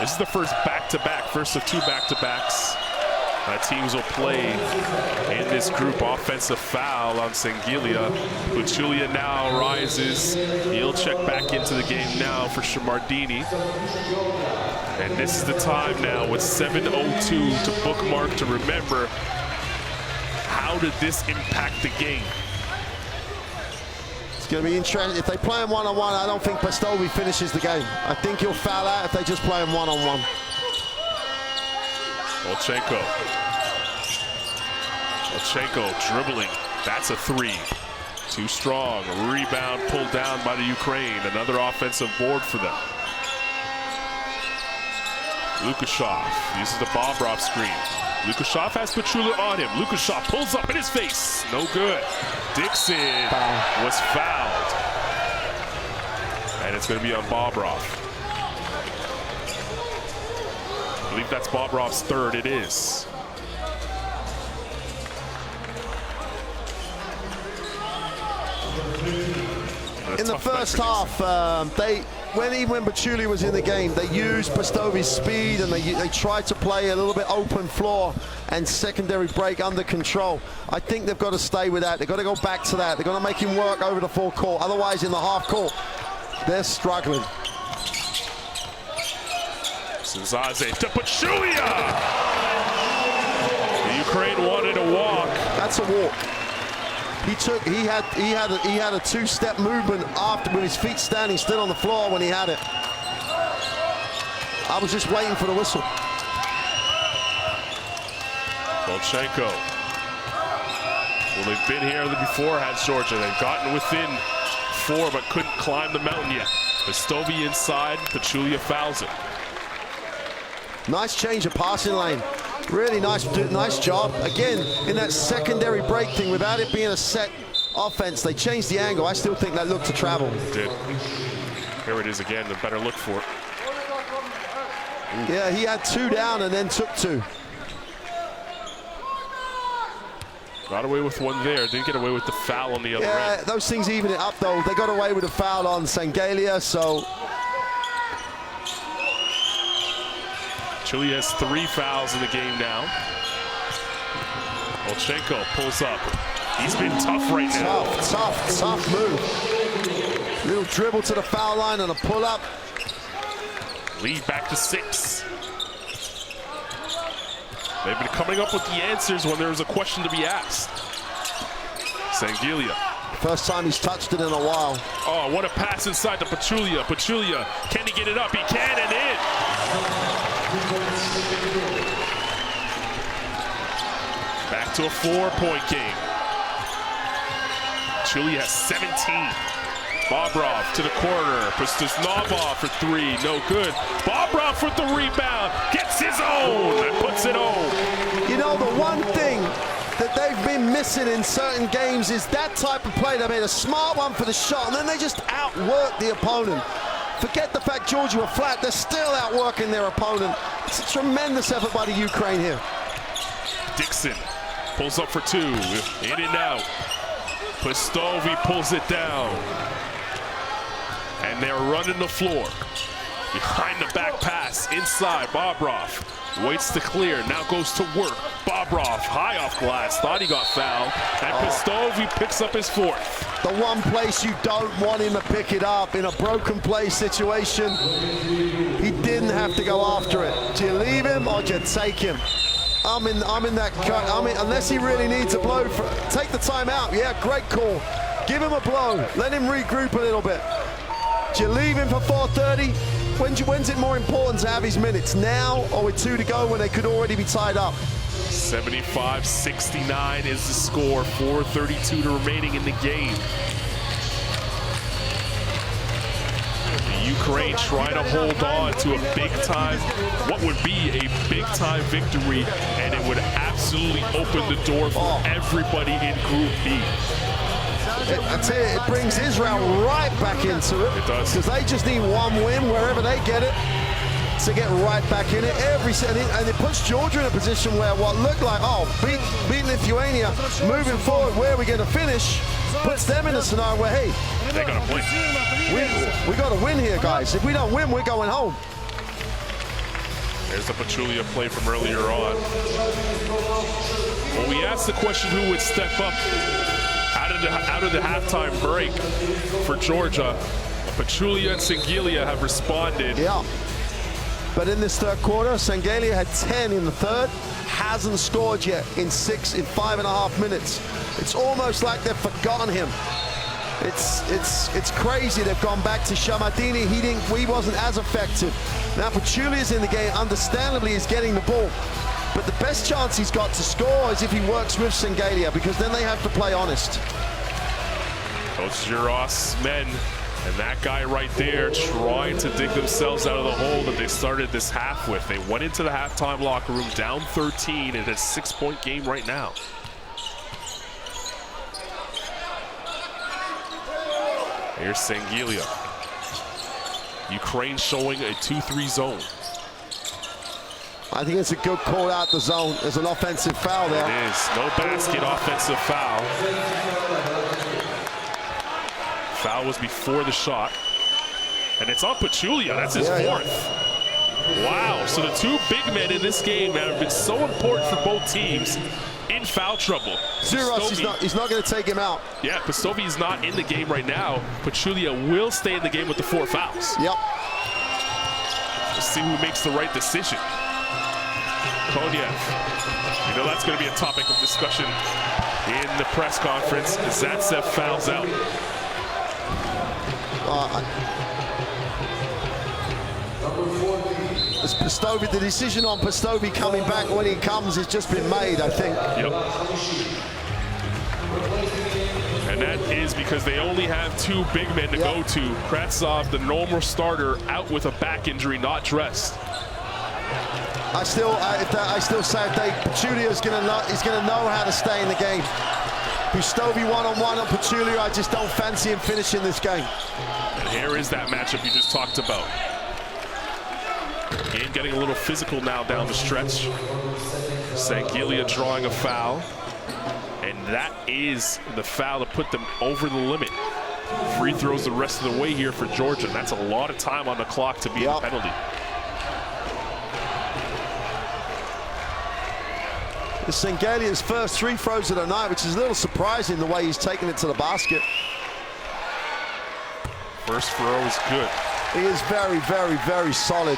This is the first back-to-back, first of 2 back-to-backs teams will play in this group. Offensive foul on Sengilia. Pachulia now rises. He'll check back into the game now for Shamardini. And this is the time now with 7:02 to bookmark, to remember, how did this impact the game? It's going to be interesting. If they play him one-on-one, I don't think Pastovi finishes the game. I think he'll foul out if they just play him one-on-one. Olchenko dribbling. That's a 3. Too strong. A rebound pulled down by the Ukraine. Another offensive board for them. Lukashov uses the Bobrov screen. Lukashov has Pachulia on him. Lukashov pulls up in his face. No good. Dixon was fouled. And it's going to be on Bobrov. I believe that's Bobrov's 3rd. It is. In the first half, when Pachulia was in the game, they used Pastovi's speed and they tried to play a little bit open floor and secondary break under control. I think they've got to stay with that. They've got to go back to that. They've got to make him work over the full court. Otherwise, in the half court, they're struggling. Zaze to Pachulia! The Ukraine wanted a walk. That's a walk. He had a 2-step movement after, with his feet standing still on the floor when he had it. I was just waiting for the whistle. Olchenko. Well, they've been here before, has Georgia. They've gotten within 4, but couldn't climb the mountain yet. Pastovi inside, Pachulia fouls it. Nice change of passing lane. Really nice job. Again, in that secondary break thing, without it being a set offense, they changed the angle. I still think that looked to travel. It did. Here it is again, the better look for it. Yeah, he had 2 down and then took 2. Got away with 1 there. Didn't get away with the foul on the other end. Yeah, those things even it up though. They got away with a foul on Sangalia, so. Chile has 3 fouls in the game now. Olchenko pulls up. He's been tough right now. Tough move. Little dribble to the foul line and a pull up. Lead back to 6. They've been coming up with the answers when there was a question to be asked. Sangilia. First time he's touched it in a while. Oh, what a pass inside to Pachulia. Pachulia, can he get it up? He can, and in. Back to a 4-point game. Chile has 17. Bobrov to the corner. Pustasnava for 3. No good. Bobrov with the rebound. Gets his own and puts it home. You know, the one thing that they've been missing in certain games is that type of play. They made a smart one for the shot, and then they just outwork the opponent. Forget the fact Georgia were flat. They're still outworking their opponent. It's a tremendous effort by the Ukraine here. Dixon pulls up for 2. In and out. Pastovi pulls it down. And they're running the floor. Behind the back pass, inside, Bobrov waits to clear, now goes to work. Bobrov, high off glass, thought he got fouled, and Pastovi picks up his 4th. The one place you don't want him to pick it up in a broken play situation, he didn't have to go after it. Do you leave him or do you take him? I'm in that cut. Unless he really needs a blow, take the time out. Yeah, great call. Give him a blow. Let him regroup a little bit. Do you leave him for 4:30? When's it more important to have his minutes? Now or with 2 to go when they could already be tied up? 75-69 is the score. 4:32 remaining in the game. The Ukraine trying to hold on to a big-time, what would be a big-time victory, and it would absolutely open the door for everybody in Group B. I tell you, it brings Israel right back into it. It does. Because they just need one win wherever they get it to get right back in it. And it puts Georgia in a position where what looked like, beat Lithuania, moving forward, where are we going to finish, puts them in a scenario where, hey, They got to win. we got to win here, guys. If we don't win, we're going home. There's the Pachulia play from earlier on. Well, we asked the question who would step up out of the halftime break for Georgia. Pachulia and Sengelia have responded. Yeah. But in this third quarter, Sengelia had 10 in the third, hasn't scored yet in 5.5 minutes. It's almost like they've forgotten him. It's crazy. They've gone back to Shamadini. He wasn't as effective. Now Pachulia's in the game. Understandably, he's getting the ball. But the best chance he's got to score is if he works with Sengelia, because then they have to play honest. Coach Giros' men, and that guy right there trying to dig themselves out of the hole that they started this half with. They went into the halftime locker room down 13 in a 6-point game right now. Here's Sengelia. Ukraine showing a 2-3 zone. I think it's a good call out the zone. There's an offensive foul there. It is. No basket, offensive foul. Foul was before the shot. And it's on Pachulia. That's his fourth. Wow. So the two big men in this game have been so important for both teams in foul trouble. Giros, he's not going to take him out. Yeah, Pistovi is not in the game right now. Pachulia will stay in the game with the 4 fouls. Yep. Let's see who makes the right decision. Koniev. You know that's going to be a topic of discussion in the press conference. Zaitsev fouls out. It's Pistovi. The decision on Pistovi coming back when he comes has just been made, I think. Yep. And that is because they only have 2 big men to go to. Kratsov, the normal starter, out with a back injury, not dressed. I still say Pachulia's going to know how to stay in the game. Pistovi one-on-one on Pachulia. I just don't fancy him finishing this game. And here is that matchup you just talked about. Game getting a little physical now down the stretch. Sengelia drawing a foul. And that is the foul to put them over the limit. Free throws the rest of the way here for Georgia. That's a lot of time on the clock to be a penalty. It's Sengelia's first 3 throws of the night, which is a little surprising the way he's taken it to the basket. First throw is good. He is very, very, very solid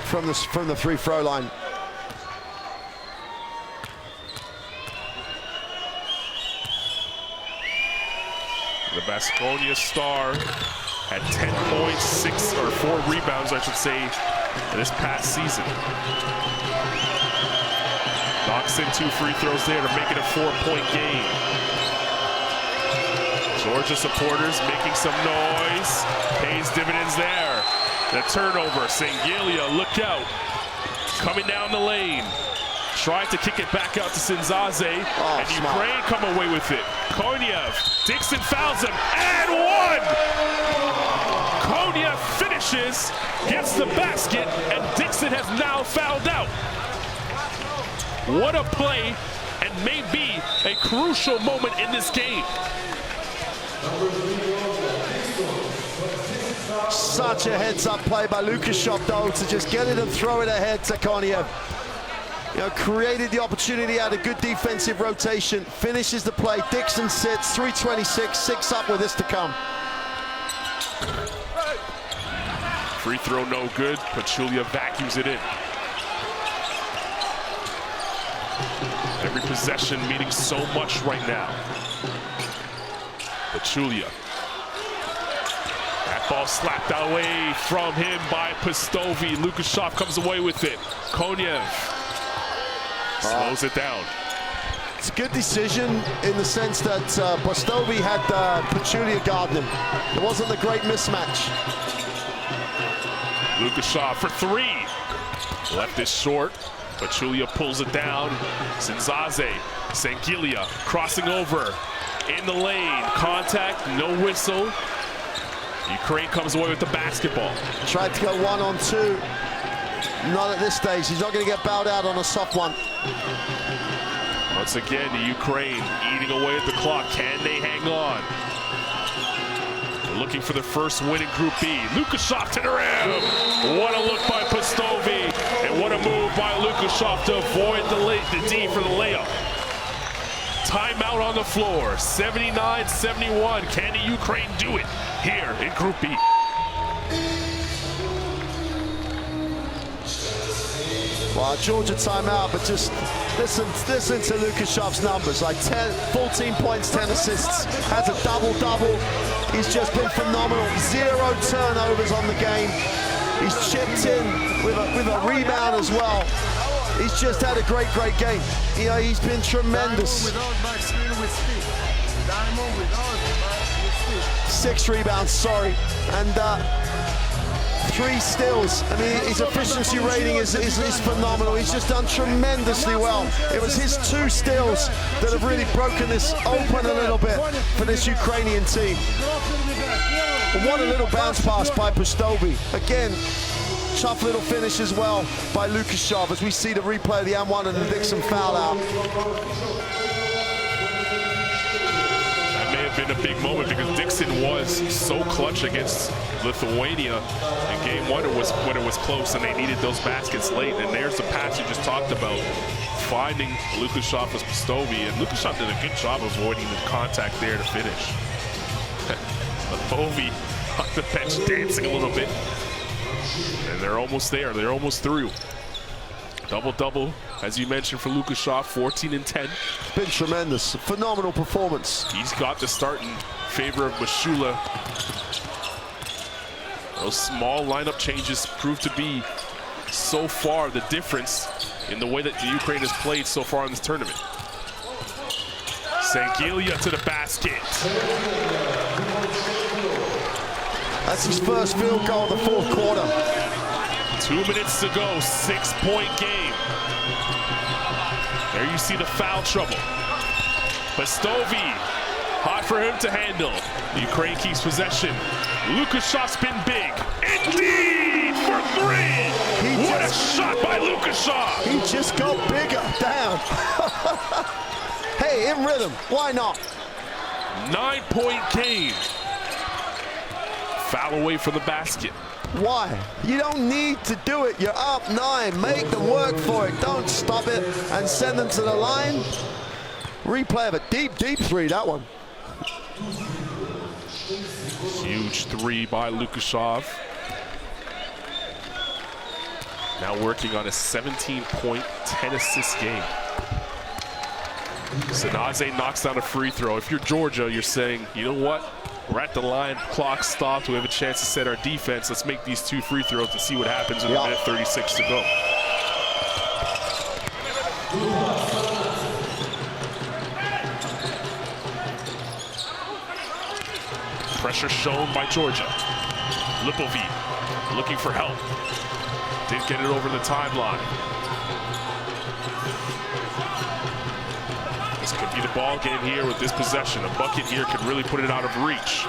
from the free throw line. The Baskonia star had 10 points, 4 rebounds, I should say, this past season. Knocks in 2 free throws there to make it a 4-point game. Georgia supporters making some noise. Pays dividends there. The turnover. Sengelia, look out. Coming down the lane. Tried to kick it back out to Sinzaze. And Ukraine come away with it. Koniev. Dixon fouls him. And 1! Koniev finishes, gets the basket, and Dixon has now fouled out. What a play, and maybe a crucial moment in this game. Such a heads-up play by Lukashov, though, to just get it and throw it ahead to Koniev. You know, created the opportunity, had a good defensive rotation, finishes the play. Dixon sits, 3:26, 6 up with this to come. Free throw no good. Pachulia vacuums it in. Every possession meaning so much right now. Pachulia. That ball slapped away from him by Pistovi. Lukashov comes away with it. Koniev slows it down. It's a good decision in the sense that Pistovi had Pachulia guarding him. It wasn't a great mismatch. Lukashov for three. Left is short, but Chulia pulls it down. Sinzaze, Sangilia crossing over in the lane. Contact, no whistle. Ukraine comes away with the basketball. Tried to go 1-on-2. Not at this stage. He's not going to get bowed out on a soft one. Once again, the Ukraine eating away at the clock. Can they hang on? They're looking for the first win in Group B. Lukashov to the rim. What a look by Pastovi. And what a move by Lukashov to avoid the D for the layup. Timeout on the floor. 79-71. Can the Ukraine do it here in Group B? Well, Georgia timeout, but just listen to Lukashov's numbers. Like 14 points, 10 assists, has a double-double. He's just been phenomenal. 0 turnovers on the game. He's chipped in with a rebound as well. He's just had a great game. You know, he's been tremendous. 6 rebounds, sorry. And 3 steals. I mean, his efficiency rating is phenomenal. He's just done tremendously well. It was his 2 steals that have really broken this open a little bit for this Ukrainian team. And what a little bounce pass by Pastovi. Again, tough little finish as well by Lukashov as we see the replay of the M1 and the Dixon foul out. Been a big moment because Dixon was so clutch against Lithuania in game 1. It was when it was close and they needed those baskets late. And there's the pass you just talked about, finding Lukashov as Pastovi, and Lukashov did a good job avoiding the contact there to finish. Pastovi on the bench dancing a little bit, and they're almost there. They're almost through. Double-double, as you mentioned, for Lukashov, 14 and 10. Been tremendous, phenomenal performance. He's got the start in favor of Mashula. Those small lineup changes prove to be so far the difference in the way that the Ukraine has played so far in this tournament. Sangilia to the basket. That's his first field goal of the 4th quarter. 2 minutes to go, 6-point game. There you see the foul trouble. Pastovi, hot for him to handle. Ukraine keeps possession. Lukashov's been big. Indeed, for 3. What a shot by Lukashov. He just got bigger, damn. Hey, in rhythm, why not? 9-point game. Foul away from the basket. Why? You don't need to do it. You're up 9. Make them work for it. Don't stop it and send them to the line. Replay of a deep 3, that one. Huge 3 by Lukashov. Now working on a 17-point, 10-assist game. Sinzaze knocks down a free throw. If you're Georgia, you're saying, you know what? We're at the line, clock stopped, we have a chance to set our defense. Let's make these 2 free throws to see what happens with a minute 36 to go. Pressure shown by Georgia. Lipovic looking for help. Didn't get it over the timeline. This could be the ball game here with this possession. A bucket here could really put it out of reach.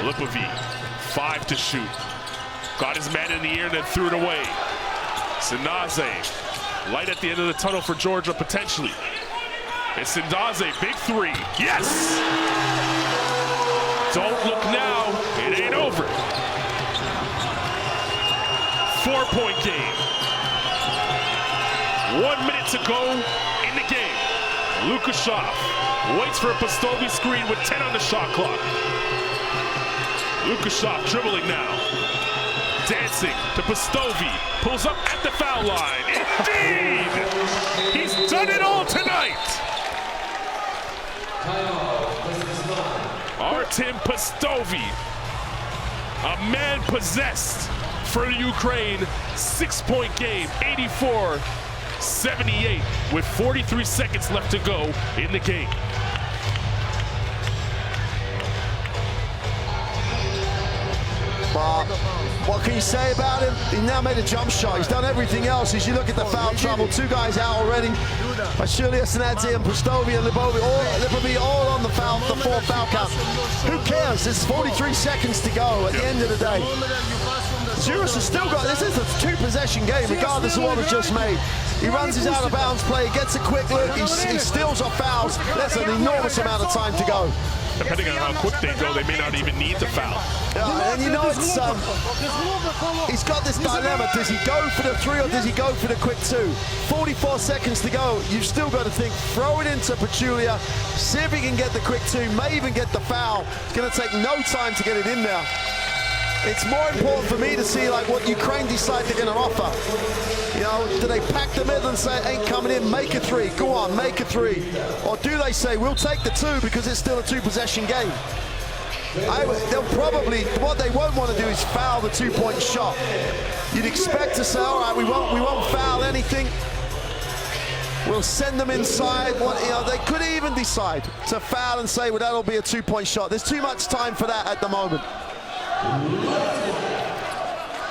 Lipovic, 5 to shoot. Got his man in the air and then threw it away. Sinzaze, light at the end of the tunnel for Georgia potentially. And Sinzaze, big 3. Yes! Don't look now, it ain't over. 4-point game. 1 minute to go in the game. Lukashov waits for a Pastovi screen with 10 on the shot clock. Lukashov dribbling now. Dancing to Pastovi. Pulls up at the foul line. Indeed! He's done it all tonight! Artem Pastovi. A man possessed for the Ukraine. 6-point game, 84-78 with 43 seconds left to go in the game. What can you say about him? He now made a jump shot. He's done everything else. As you look at the foul trouble, 2 guys out already. Vasilius, Sinadze, and Pustovi and Lipovi all on the 4 foul count. Who cares? There's 43 seconds to go at the end of the day. Juris has still got, this is a 2-possession game, regardless of what was just made. He runs his out-of-bounds play, gets a quick look, he steals off fouls. There's an enormous amount of time to go. Depending on how quick they go, they may not even need the foul. And you know, it's he's got this dilemma. Does he go for the 3 or does he go for the quick 2? 44 seconds to go. You've still got to think, throw it into Pachulia, see if he can get the quick 2, may even get the foul. It's going to take no time to get it in there. It's more important for me to see like what Ukraine decide they're going to offer. You know, do they pack the middle and say, ain't coming in, make a 3, go on, make a 3? Or do they say, we'll take the 2 because it's still a 2-possession game? They'll probably, what they won't want to do is foul the 2-point shot. You'd expect to say, all right, we won't foul anything. We'll send them inside. They could even decide to foul and say, well, that'll be a 2-point shot. There's too much time for that at the moment.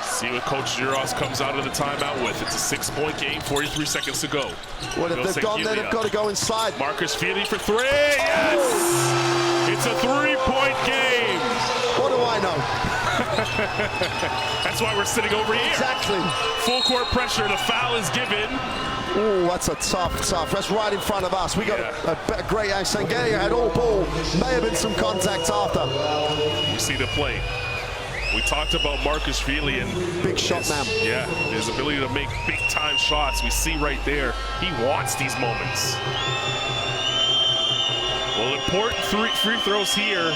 See what Coach Juros comes out of the timeout with. It's a 6-point game, 43 seconds to go. Well, if they've gone there, they've got to go inside. Marcus Feely for 3, yes! It's a 3-point game. What do I know? That's why we're sitting over here. Exactly. Full court pressure, the foul is given. Oh, that's a tough. That's right in front of us. We got a great action. Sangelia had all ball. May have been some contact after. You see the play. We talked about Marcus Feely and big shot man. Yeah, his ability to make big-time shots. We see right there, he wants these moments. Well, important free throws here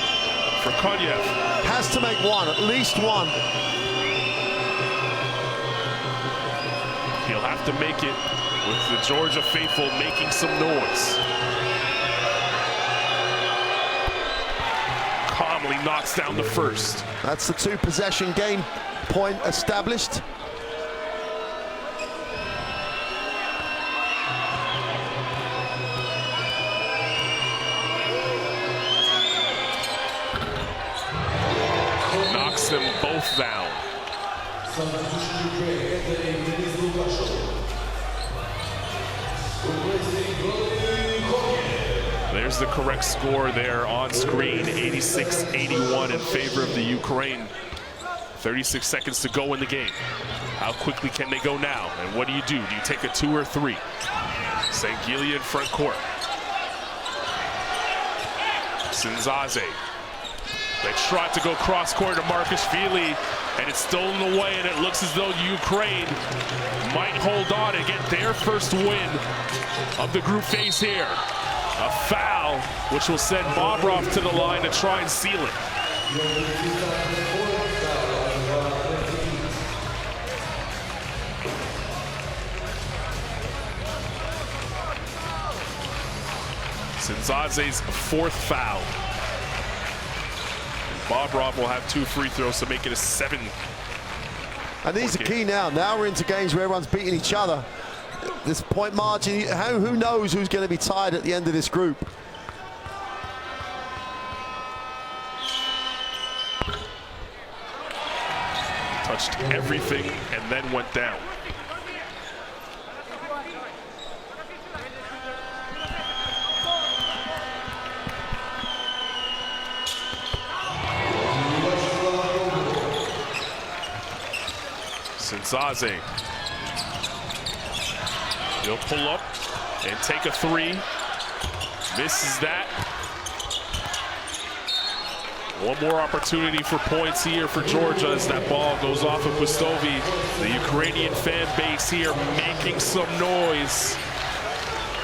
for Konyev. Has to make 1, at least 1. He'll have to make it with the Georgia faithful making some noise. Calmly knocks down the first. That's the 2-possession game point established. Knocks them both down. There's the correct score there on screen, 86-81 in favor of the Ukraine. 36 seconds to go in the game. How quickly can they go now? And what do? Do you take a 2 or 3? Sangelia in front court. Sinzaze. They try to go cross court to Marcus Feely, and it's stolen away, and it looks as though Ukraine might hold on and get their first win of the group phase here. A foul, which will send Bobrov to the line to try and seal it. Sinzaze's 4th foul. Bobrov will have 2 free throws to make it a 7. And these are key now. Now we're into games where everyone's beating each other. This point margin, who knows who's going to be tied at the end of this group. Touched everything and then went down. Sinzaze. He'll pull up and take a 3. Misses that. One more opportunity for points here for Georgia as that ball goes off of Pustovi. The Ukrainian fan base here making some noise.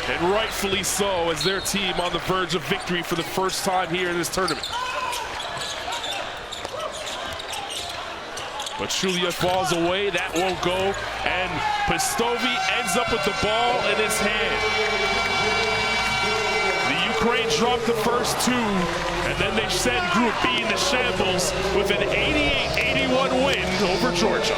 And rightfully so, as their team on the verge of victory for the first time here in this tournament. But Chulia falls away, that won't go, and Pustovi ends up with the ball in his hand. The Ukraine dropped the first 2, and then they send Group B into shambles with an 88-81 win over Georgia.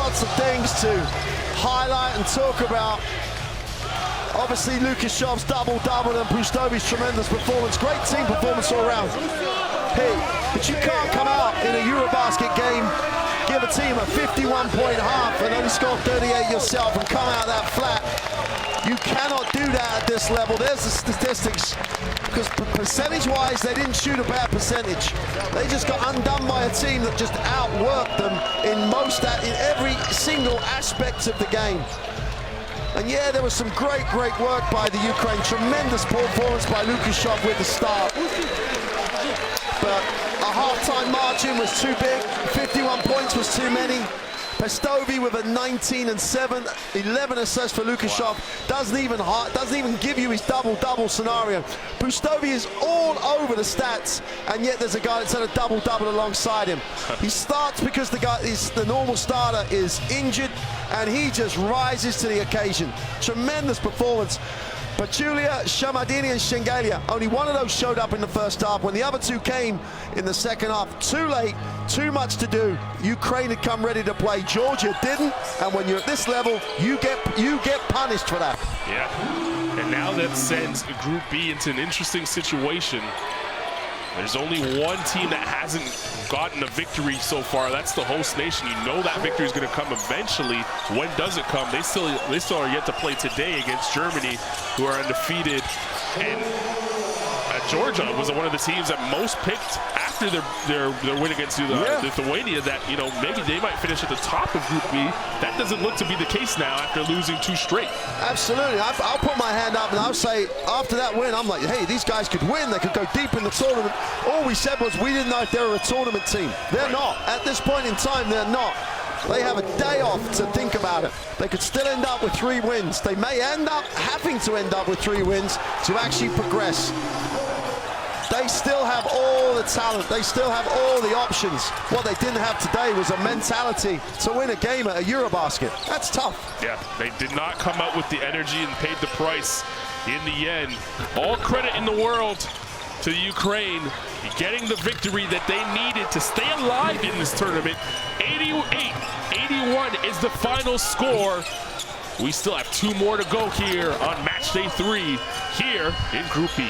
lots of things to highlight and talk about. Obviously, Lukashov's double-double and Pustovi's tremendous performance. Great team performance all around. Hey, but you can't come out in a EuroBasket game, give a team a 51-point half and only score 38 yourself and come out that flat. You cannot do that at this level. There's the statistics. Because percentage-wise, they didn't shoot a bad percentage. They just got undone by a team that just outworked them in every single aspect of the game. And yeah, there was some great work by the Ukraine. Tremendous performance by Lukashov with the start. But a halftime margin was too big. 51 points was too many. Pestovi with a 19-7, 11 assists for Lukashov. Doesn't even give you his double-double scenario. Pustovi is all over the stats, and yet there's a guy that's had a double-double alongside him. He starts because the normal starter is injured, and he just rises to the occasion. Tremendous performance. But Julia, Shamadini and Shengelia, only one of those showed up in the first half. When the other two came in the second half, too late, too much to do. Ukraine had come ready to play. Georgia didn't, and when you're at this level, you get punished for that. Yeah, and now that sends Group B into an interesting situation. There's only one team that hasn't gotten a victory so far. That's the host nation. You know that victory is going to come eventually. When does it come? They still are yet to play today against Germany, who are undefeated. And Georgia was one of the teams that most picked after their win against Lithuania that, you know, maybe they might finish at the top of Group B. That doesn't look to be the case now after losing 2 straight. Absolutely. I'll put my hand up and I'll say after that win, I'm like, hey, these guys could win. They could go deep in the tournament. All we said was we didn't know if they were a tournament team. They're not. At this point in time, they're not. They have a day off to think about it. They could still end up with 3 wins. They may end up having to end up with 3 wins to actually progress. They still have all the talent. They still have all the options. What they didn't have today was a mentality to win a game at a EuroBasket. That's tough. Yeah, they did not come out with the energy and paid the price in the end. All credit in the world to the Ukraine getting the victory that they needed to stay alive in this tournament. 88-81 is the final score. We still have 2 more to go here on match day 3 here in Group B.